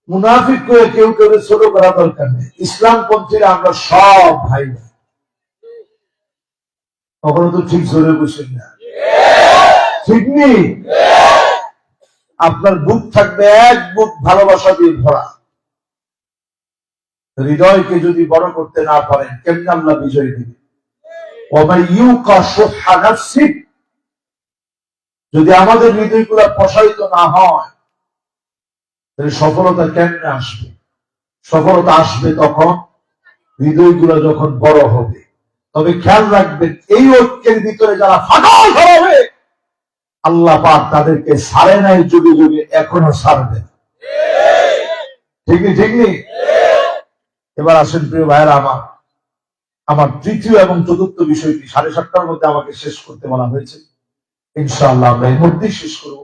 মুনাফিক করে কেউ কেউ ছোট করা দরকার নেই। ইসলাম পন্থীরা আমরা সব ভাই ভাই, কখনো তো ঠিক জোরে বসেন না, ঠিক নেই? আপনার বুক থাকবে এক বুক ভালোবাসা দিয়ে ভরা। হৃদয়কে যদি বড় করতে না পারেন, কেমন আল্লাহ বিজয় দিবে? যদি আমাদের হৃদয়গুলো প্রসারিত না হয়, তাহলে সফলতা কেমনে আসবে? সফলতা আসবে তখন হৃদয়গুলো যখন বড় হবে। তবে খেয়াল রাখবেন, এই ঐক্যের ভিতরে যারা ফাটল ধরাবে, আল্লাহ পাক তাদেরকে ছাড়ে নাই যুগে যুগে, এখনো ছাড়বে। ঠিক নেই? ঠিক নেই? এবার আসেন প্রিয় ভাইয়েরা, আমার তৃতীয় এবং চতুর্থ বিষয়টি 7:30টার মধ্যে আমাকে শেষ করতে বলা হয়েছে। ইনশাআল্লাহ আমরা এর মধ্যেই শেষ করব।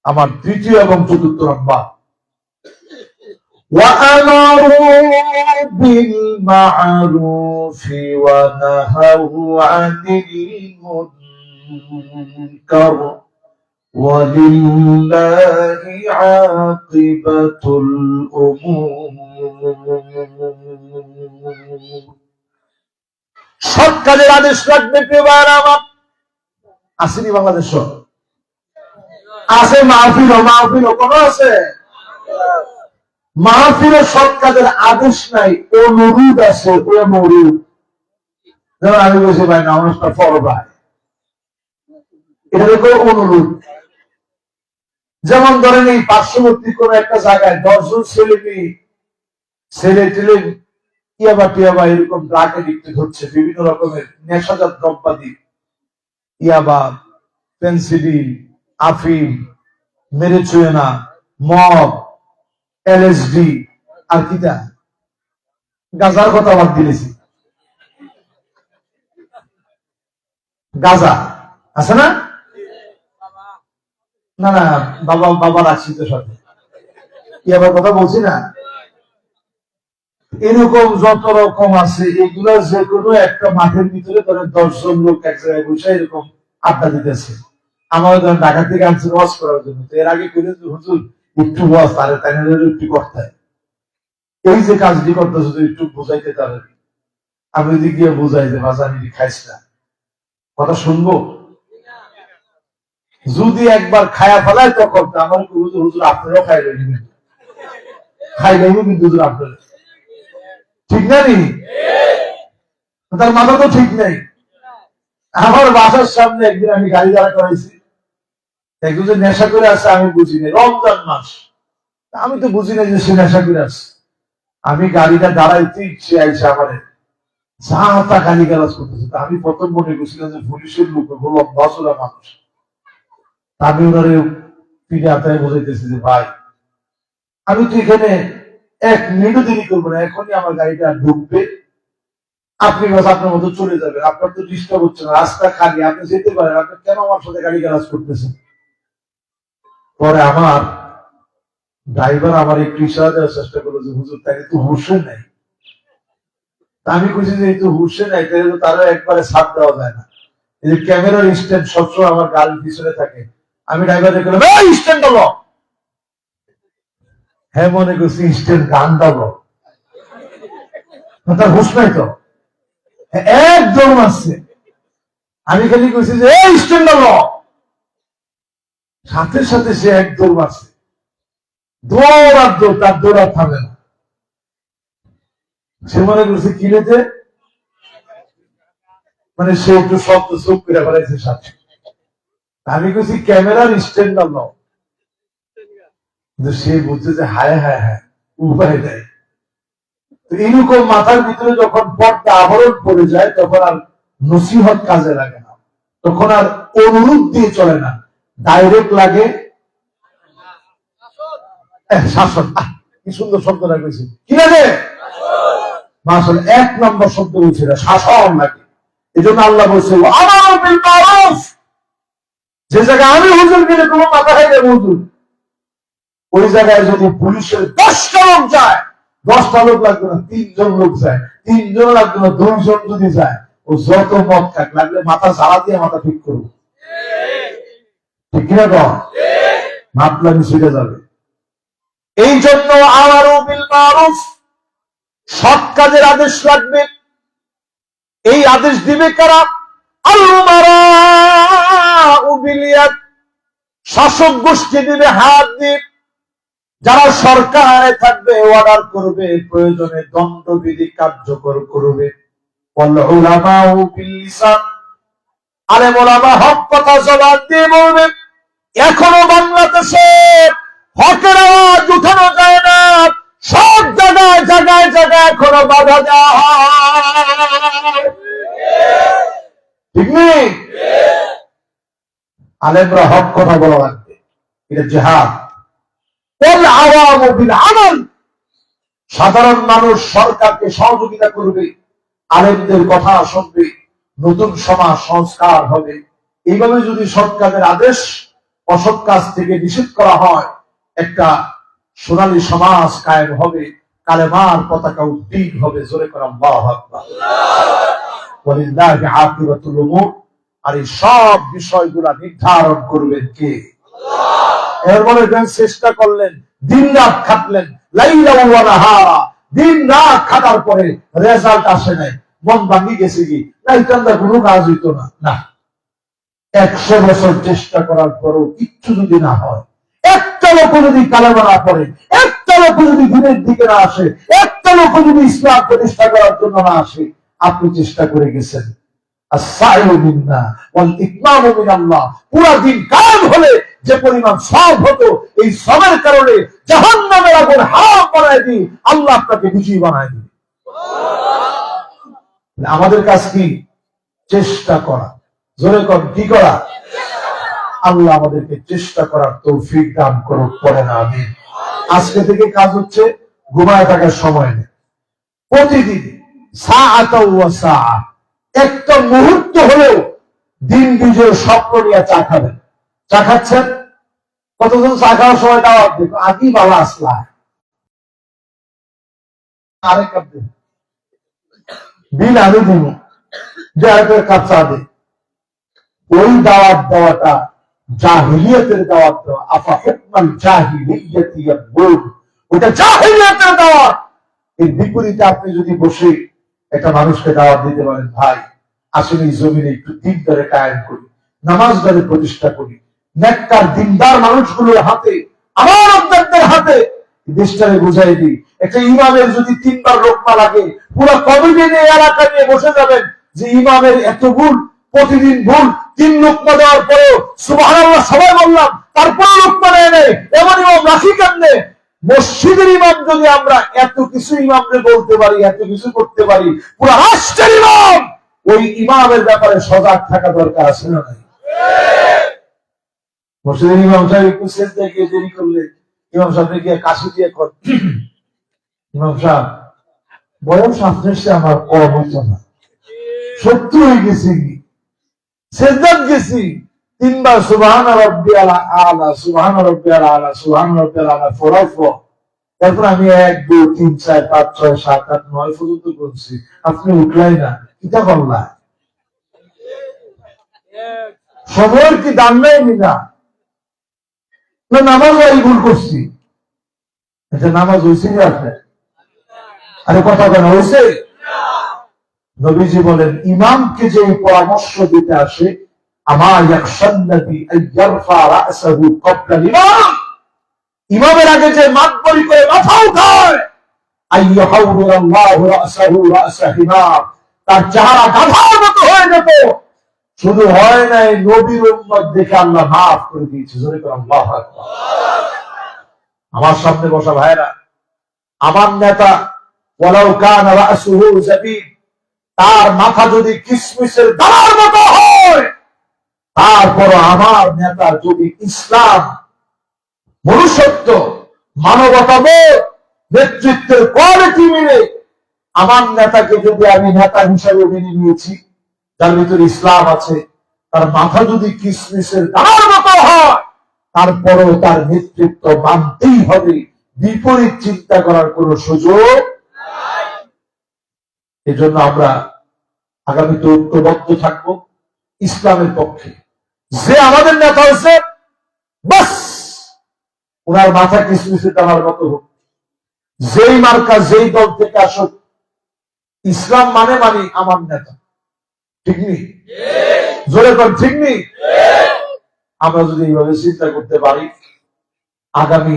আমার তৃতীয় এবং চতুর্থ নম্বর, وَأَمَرُوا بِالْمَعْرُوفِ وَنَهَوْا عَنِ الْمُنكَرِ وَلِلَّهِ عَاقِبَةُ الْأُمُورِ। সৎ কাজের আদেশ রাখবে প্রিয় ভাইরা আমার। আসেনি বাংলাদেশ আছে, মাহফিল কোন আছে? মাহফিলে সৎ কাজের আদেশ নাই, অনুরোধ আছে। অনুরোধ, যেমন আমি বলছি ভাই নামাজটা পড় ভাই, এটা হলো অনুরোধ। যেমন ধরেন এই পার্শ্ববর্তী কোন একটা জায়গায় 10 জন ছেলে মেয়ে ছেলে টেলে টিয়াবা এরকম ড্রাগ এডিক্টেড হচ্ছে, বিভিন্ন রকমের নেশাজাত দ্রব্যাদি, ইয়াবা, পেন্সিডিল, আফিম, মেরিজুয়ানা, মদ, এলএসডি, আর কিটা গাজার কথা বাদ দিয়েছি, গাজা আছে না? না না, বাবা রাখছি তো সাথে, ইয়াবার কথা বলছি না। এরকম যত রকম আছে, এগুলো যে কোনো একটা মাঠের ভিতরে ধরেন 10 জন লোক এক জায়গায় বসে এরকম আড্ডা দিতেছে। আমার ধরেন ঢাকা থেকে আনছে ওয়াজ করার জন্য, তো এর আগে করে হুজুর একটু ওয়াজ তারে তাই একটু করতে, এই যে কাজটি করতেছে একটু বুঝাইতে পারেন, আমি যদি গিয়ে বুঝাই যে বাজানি খাইস না, কথা শুনবো? যদি একবার খায়া ফেলায় তখন আমার হুজুর হুজুর আপনারাও খাইবেন, খাইবেন কিন্তু হুজুর আপনারা, ঠিক না নি? তার মাথা তো ঠিক নেই। আমার বাসার সামনে একদিন আমি গাড়ি দাঁড়া করাইছি, একজন যে নেশা করে আসছে আমি বুঝি না, রমজান মাস, আমি তো বুঝি না যে সে নেশা করে আসছে। আমি গাড়িটা দাঁড়াইতে ইচ্ছে আইসে আমার যা তা গালি গালাজ করতেছে। আমি প্রথম মনে করছিলাম যে পুলিশের লোক বলো বছরা মানুষ, আমি ওনারে পিঠে হাতায় বোঝাইতেছি যে ভাই আমি তো এখানে 1 মিনিটও দেরি করবো না, এখনই আমার গাড়িটা ঢুকবে, আপনি বাস আপনার মতো চলে যাবেন, আপনার তো ডিস্টার্ব হচ্ছে না, রাস্তা খালি, আপনি যেতে পারেন, আপনি কেন আমার সাথে গাড়ি গালাজ করতেছেন? পরে আমার ড্রাইভার আমার একটু ইশারা দেওয়ার চেষ্টা করলো যে হুজুর তাকে তো হুশে নাই। আমি কইছি যে এই তো হুশে নাই, তাহলে তো তারও একবারে ছাড় দেওয়া যায় না। এই যে ক্যামেরার স্ট্যান্ড সবসময় আমার গাড়ির পিছনে থাকে, আমি ড্রাইভারকে বললাম এই স্ট্যান্ড হলো, হ্যাঁ মনে করছি স্ট্যান্ড গান দাবো, তার হুশ নাই তো, একদম আসছে। আমি খালি কইছি যে এই স্ট্যান্ড হলো, সাথে সাথে সে একদম আসছে, দৌড়ার দৌড়, তার দৌড়া থামে না। সে মনে করছে কিনেতে, মানে সে একটু শব্দ চোখ করে ফেলাইছে সাথে। আমি কইছি ক্যামেরার স্ট্যান্ড হলো, কিন্তু সে বুঝছে যে হায় হায় হায় উপায় নাই। তো এইরকম মাথার ভিতরে যখন পর্দা আবরণ পড়ে যায় তখন আর নসিহত কাজে লাগে না, তখন আর অনুরোধ দিয়ে চলে না, ডাইরেক্ট লাগে শাসন। কি সুন্দর শব্দটা কইছি, কি লাগে? আসলে 1 নম্বর শব্দ বলছে শাসন লাগে। এই জন্য আল্লাহ বলছে আমারু বিল মারুফ, যে জায়গায় আমি হুজুর গেলে কোনো মাথা খাইবে হুজুর, ওই জায়গায় যদি পুলিশের 10টা লোক যায়, 10টা লোক লাগবে না, 3 জন লোক যায়, 3 জন লাগবে না, 2 জন যদি যায়, ও যত মদ খাক লাগলে মাথা ঝাড়া দিয়ে মাথা ঠিক করবো, ঠিক কিনা কম মাতলামি ছিঁড়ে যাবে। এই জন্য আমারু বিল মারুফ, সৎ কাজের আদেশ লাগবে। এই আদেশ দিবে কারা? আল উমারাউ বিল ইয়াদ, শাসক গোষ্ঠী দিবে হাত দিয়ে, যারা সরকারে থাকবে অর্ডার করবে, প্রয়োজনে দণ্ডবিধি কার্যকর করবে। ওয়াল উলামাউ বিল লিসান, আলেম ওলামা হক কথা জবান দিয়ে বলবে। এখনো বাংলাদেশে হকের আওয়াজ উঠানো যায় না, সব জায়গায় জায়গায় জায়গায় এখনো বাধা দেওয়া হয়, ঠিক নেই? আলেমরা হক কথা বলা লাগবে, এটা জিহাদ। সাধারণ মানুষ সরকারকে সহযোগিতা করবে, আলেমদের কথা শুনবে, নতুন সমাজ সংস্কার হবে। এইভাবে যদি সৎ কাজের আদেশ অসৎ কাজ থেকে নিষেধ করা হয়, একটা সোনালী সমাজ কায়েম হবে, কালেমার পতাকা উদ্দীন হবে। জোরে করে আল্লাহু আকবার। ওয়ালিল্লাহি আকিবাতুল উমুর। আর এই সব বিষয়গুলা নির্ধারণ করবেন কে? এর মনে চেষ্টা করলেন, দিন রাত খাটলেন, লাইলা ওয়া নাহারা, দিন রাত খাটার পরে রেজাল্ট আসে নাই, মন ভাঙি গেছে কি নাইতান্দা কোনো কাজ হইতো না। না, 100 বছর চেষ্টা করার পরও কিচ্ছু যদি না হয়, একটা লোক যদি কালেমা না পড়ে, একটা লোক যদি দিনের দিকে না আসে, একটা লোক যদি ইসলাম প্রতিষ্ঠা করার জন্য না আসে, আপনি চেষ্টা করে গেছেন, আস-সাইয়ু মিন্না ওয়াল ইতমামু মিনাল্লাহ। পুরা দিন কায়েম হলে যে পরিমাণ সওয়াব হতো, এই সওয়াবের কারণে জাহান্নামের আগুন হারাম বানায় দিই, আল্লাহ আপনাকে বিজয়ী বানায় দিই। আমাদের কাজ কি? চেষ্টা করা। জোরে কর, কি করা? আল্লাহ আমাদেরকে চেষ্টা করার তৌফিক দান করুন, পড়ে না আমিন। আজকে থেকে কাজ হচ্ছে ঘুমায় থাকার সময় নেই, প্রতিদিন একটা মুহূর্ত হলেও দিন বিজয়ের স্বপ্ন নিয়ে চা খাবেন। চা খাচ্ছেন? কতজন চা খাওয়ার সময় দাওয়াত দেখো, আগে বাবা আসলা আরেক কাপ দিন, বিল আমি দিব, যে আরেক কাপ চা দিন। ওই দাওয়াত দেওয়াটা জাহিলিয়াতের দাওয়াত দেওয়া। আফা হুকমাল জাহিলিয়াতি ইয়াবুন, ওটা জাহিলিয়াতের দাওয়াত। এর বিপরীতে আপনি যদি বসে একটা মানুষকে দাওয়াত দিতে পারেন, ভাই আসলে এই জমিনে একটু দিন ধরে কায়েম করি, নামাজ ধরে প্রতিষ্ঠা করি, নেককার দিনদার মানুষগুলোর হাতে, আমার অধ্যক্ষদের হাতে দেশটারে বুঝাই দিই। একটা ইমামের যদি 3 বার লোকমা লাগে, পুরো কমিটি নিয়ে এলাকা নিয়ে বসে যাবেন যে ইমামের এত ভুল, প্রতিদিন ভুল, 3 লোকমা দেওয়ার পরেও সুবহানাল্লাহ সবাই বললাম, তারপরে লোকমা নেয় নেই, এমন ইমাম রাখি কেমনে? মসজিদের ইমাম যদি আমরা এত কিছু ইমামকে বলতে পারি, এত কিছু করতে পারি, পুরো রাষ্ট্রের ইমাম, ওই ইমামের ব্যাপারে সজাগ থাকা দরকার আছে না নাই? মসজিদের ইমাম সাহেব একটু সেজদায় গিয়ে দেরি করলে ইমাম সাহেব গিয়ে কাশি দিয়ে কর, ইমাম সাহেব বয়স আপনার আমার কম হতো না, 70 হয়ে গেছি, সেজদাত গেছি 3 বার সুবহান রাব্বিয়াল আলা, সুবহান রাব্বিয়াল আলা, সুবহান রাব্বিয়াল আলা ফরাফ। তারপর আমি 1 2 3 4 5 6 7 8 9 পর্যন্ত করছি, আপনি উঠলাই না, কিটা করলা? সময়ের কি দাম নেই না? নামাজ এই ভুল করছি, আচ্ছা নামাজ হয়েছে কি আপনার? আরে কথা কেন হয়েছে? নবীজি বলেন, ইমামকে যে পরামর্শ দিতে আসে, আমার ইমামের আগে যে মাতবরি করে মাথা উঠায়, তার চেহারা গাধার মতো হয়ে যেত। শুধু হয় নাই, নবীর উম্মত দেখে আল্লাহ মাফ করে দিয়েছে। আল্লাহু আকবার। আমার সামনে বসা ভাইরা, আমার নেতা ওয়ালাউ কানা রাসুহু জাবিব, তার মাথা যদি কিসমিসের দানার মতো হয়, তারপর আমার নেতার যদি ইসলাম, মনুষ্যত্ব, মানবতাবোধ, নেতৃত্বের কোয়ালিটি মিলে, আমার নেতাকে যদি আমি নেতা হিসাবে মেনে নিয়েছি, যার ভিতরে ইসলাম আছে, তার মাথা যদি কিসমিসের দানার মতো হয়, তারপরও তার নেতৃত্ব মানতেই হবে, বিপরীত চিন্তা করার কোন সুযোগ নাই। এজন্য আমরা আগামীতে ঐক্যবদ্ধ থাকবো ইসলামের পক্ষে। যে আমাদের নেতা হয়েছে, বাস ওনার মাথা কিসমিসে টানার মতো হোক, যেই মার্কা যেই দল থেকে আসুক, ইসলাম মানে মানে আমার নেতা, ঠিক নেই? জোরে কর, ঠিক নেই? আমরা যদি এইভাবে চিন্তা করতে পারি, আগামী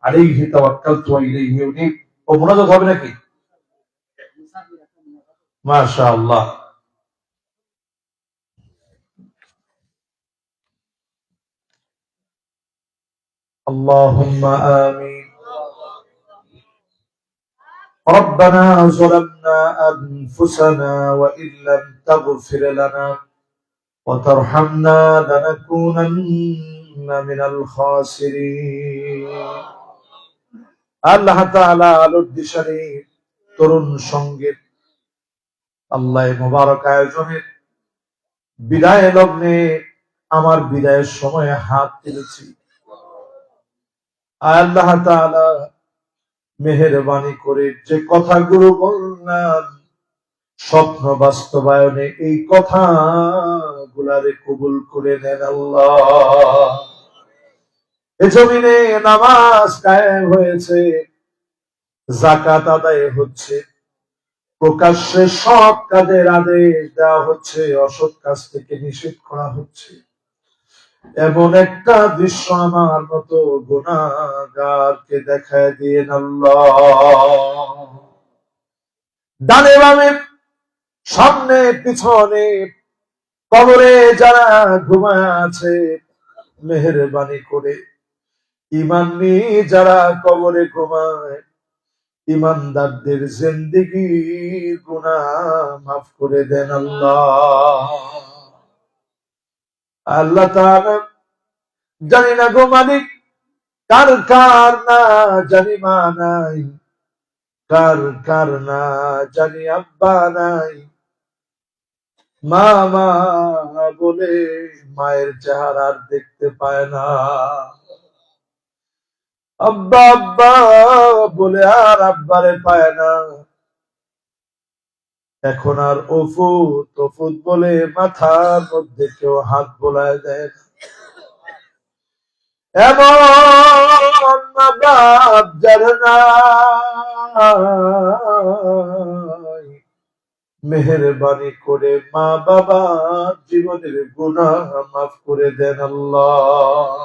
আলাইহি তাওয়াক্কালতু ওয়া ইলাইহি উনীব ও মুনাজাত হবে নাকি? মাশাআল্লাহ। আল্লাহুম্মা আমিন। ربنا ظلمنا أنفسنا وإن لم تغفر لنا وترحمنا لنكونن من الخاسرين। আল্লাহ তাআলা আলোর দিশারি তরুণ সঙ্গীত আল্লাহ মোবারক আয়োজনের বিদায় লগ্নে আমার বিদায়ের সময় হাত তুলেছি। আল্লাহ তাআলা মেহেরবানি করে যে কথাগুলো বললাম, স্বপ্ন বাস্তবায়নে এই কথাগুলারে কবুল করে নেন আল্লাহ। এ জমিনে নামাজ কায়েম হয়েছে, যাকাত আদায় হচ্ছে, প্রকাশ্যে সৎ কাজের আদেশ দেওয়া হচ্ছে, অসৎ কাজ থেকে নিষেধ করা হচ্ছে। এমন একটা দৃশ্য আমার মতো গুনাহগারকে দেখায় দিয়েন আল্লাহ। ডানে বামে সামনে পিছনে কবরে যারা ঘুমায় আছে, মেহেরবানি করে ইমান নিয়ে যারা কবরে ঘুমায়, ইমানদারদের জিন্দেগির গুনাহ মাফ করে দেন আল্লাহ। আল্লাহ তাআলা জানি না গো মালিক, কার কার না জানি মা নাই, কার কার না জানি আব্বা নাই, মা মা বলে মায়ের চেহারা আর দেখতে পায় না, আব্বা আব্বা বলে আর আব্বারে পায় না, এখন আর ওফুত ওফুত বলে মাথার মধ্যে কেউ হাত বোলায় দেয় না। এমন মা বাপ যার নাই, মেহেরবানি করে মা বাবা জীবনের গুনাহ মাফ করে দেন আল্লাহ।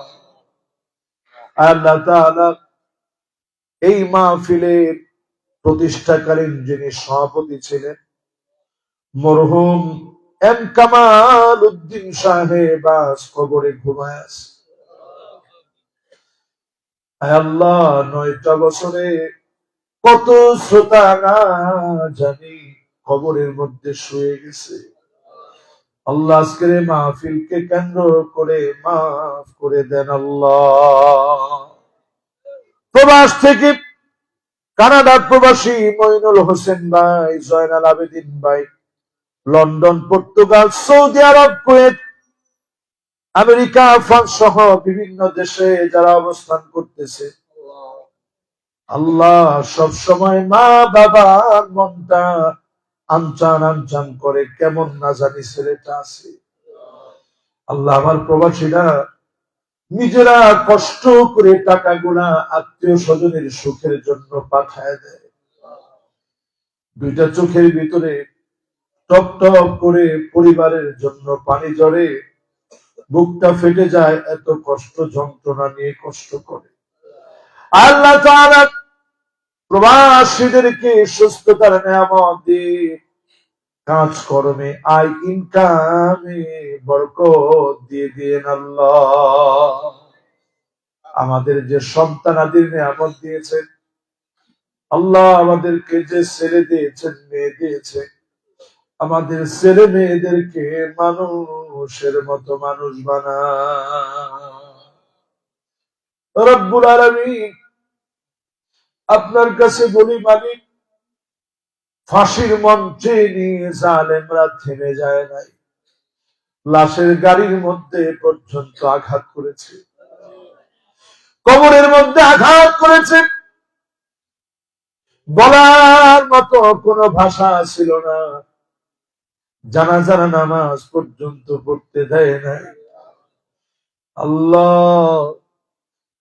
আল্লাহ তাআলা এই মাহফিলের প্রতিষ্ঠাকালীন যিনি সভাপতি ছিলেন মরহুম এম কামাল উদ্দিন সাহেব আজ কবরে ঘুমায় আছে। আল্লাহ 9টা বছরে কত শ্রোতা না জানি কবরের মধ্যে শুয়ে গেছে। আল্লাহ আজকের মাহফিলকে কেন্দ্র করে মাফ করে দেন আল্লাহ। প্রবাস থেকে কানাডার প্রবাসী মইনুল হোসেন ভাই, জয়নাল আবেদিন ভাই, লন্ডন, পর্তুগাল, সৌদি আরব, কুয়েত, আমেরিকা, ফ্রান্স সহ বিভিন্ন দেশে যারা অবস্থান করতেছে, আল্লাহ সব সময় মা বাবার মনটা আনচান আনচান করে, কেমন না জানি ছেলেটা আছে। আল্লাহ আমার প্রবাসীরা নিজেরা কষ্ট করে টাকাগুলা আত্মীয় স্বজনের সুখের জন্য পাঠায় দেয়, দুইটা চোখের ভিতরে টপ টপ করে পরিবারের জন্য পানি ঝরে, বুকটা ফেটে যায়, এত কষ্ট যন্ত্রণা নিয়ে কষ্ট করে। আল্লাহ তাআলা প্রবাসীদেরকে সুস্থতার নিয়ামত দিয়ে কাজকর্মে আয় ইনকামে বরকত দিয়ে দিয়েন আল্লাহ। আমাদের যে সন্তানাদির নিয়ামত দিয়েছেন আল্লাহ, আমাদেরকে যে ছেলে দিয়েছেন মেয়ে দিয়েছেন, আমাদের ছেলে মেয়েদেরকে মানুষের মতো মানুষ বানান রব্বুল আলামিন। আপনার কাছে বলি মালিক, ফাঁসির মঞ্চে নিয়ে জালেমরা থেমে যায় নাই, লাশের গাড়ির মধ্যে পর্যন্ত আঘাত করেছে, কবরের মধ্যে আঘাত করেছে, বলার মতো কোনো ভাষা ছিল না, জানাজার নামাজ পর্যন্ত পড়তে দেয় নাই। আল্লাহ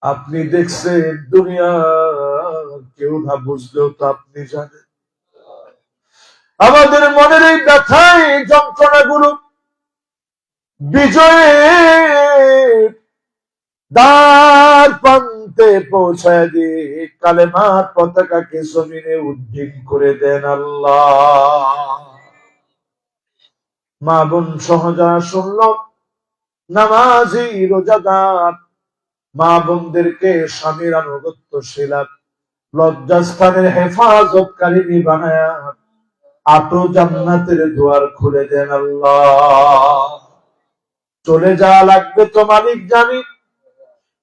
আপনি দেখছেন, দুনিয়া কেউ না বুঝলেও তো আপনি জানেন। আমাদের মনের এই ব্যথায় যন্ত্রণাগুলো বিজয়ের দ্বার প্রান্তে পৌঁছায় দিয়ে কালেমার পতাকাকে জমিনে উড্ডীন করে দেন আল্লাহ। মা বোন সহজা শুনল, নামাজি রোজাদার মা বোনদেরকে স্বামীর আনুগত্যশীলা লজ্জাস্থানের হেফাজতকারী বানায়া আটো জান্নাতের দুয়ার খুলে দেন আল্লাহ। চলে যাওয়া লাগবে তো মালিক জানি,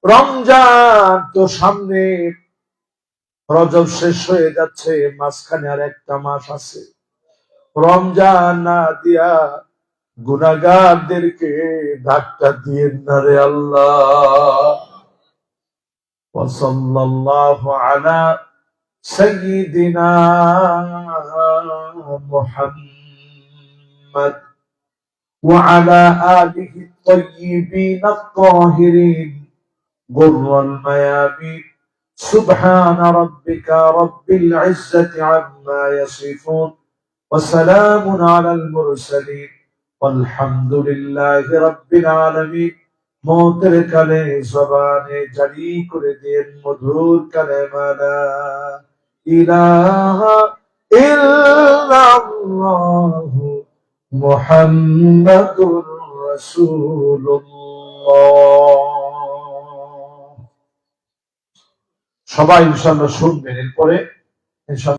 রমজান তো সামনে, রজব শেষ হয়ে যাচ্ছে, মাঝখানে আর একটা মাস আছে, রমজান না দিয়া গুনাহগারদেরকে ধাক্কা দিয়েন না রে আল্লাহ। ওয়াসাল্লাল্লাহু আলা সাইয়্যিদিনা মুহাম্মদ ওয়া আলা আলিহি الطيبين الطاهرين غر الميامين سبحان ربك رب العزة عما يصفون وسلام على المرسلين والحمد لله رب العالمين। মৌতের কালে জবানে জারি করে দেন মধুর কালেমা লা ইলাহা ইল্লাল্লাহু মুহাম্মাদুর রাসূলুল্লাহ। সবাই ইনশাআল্লাহ শুনবেন, এরপরে ইনশাআল্লাহ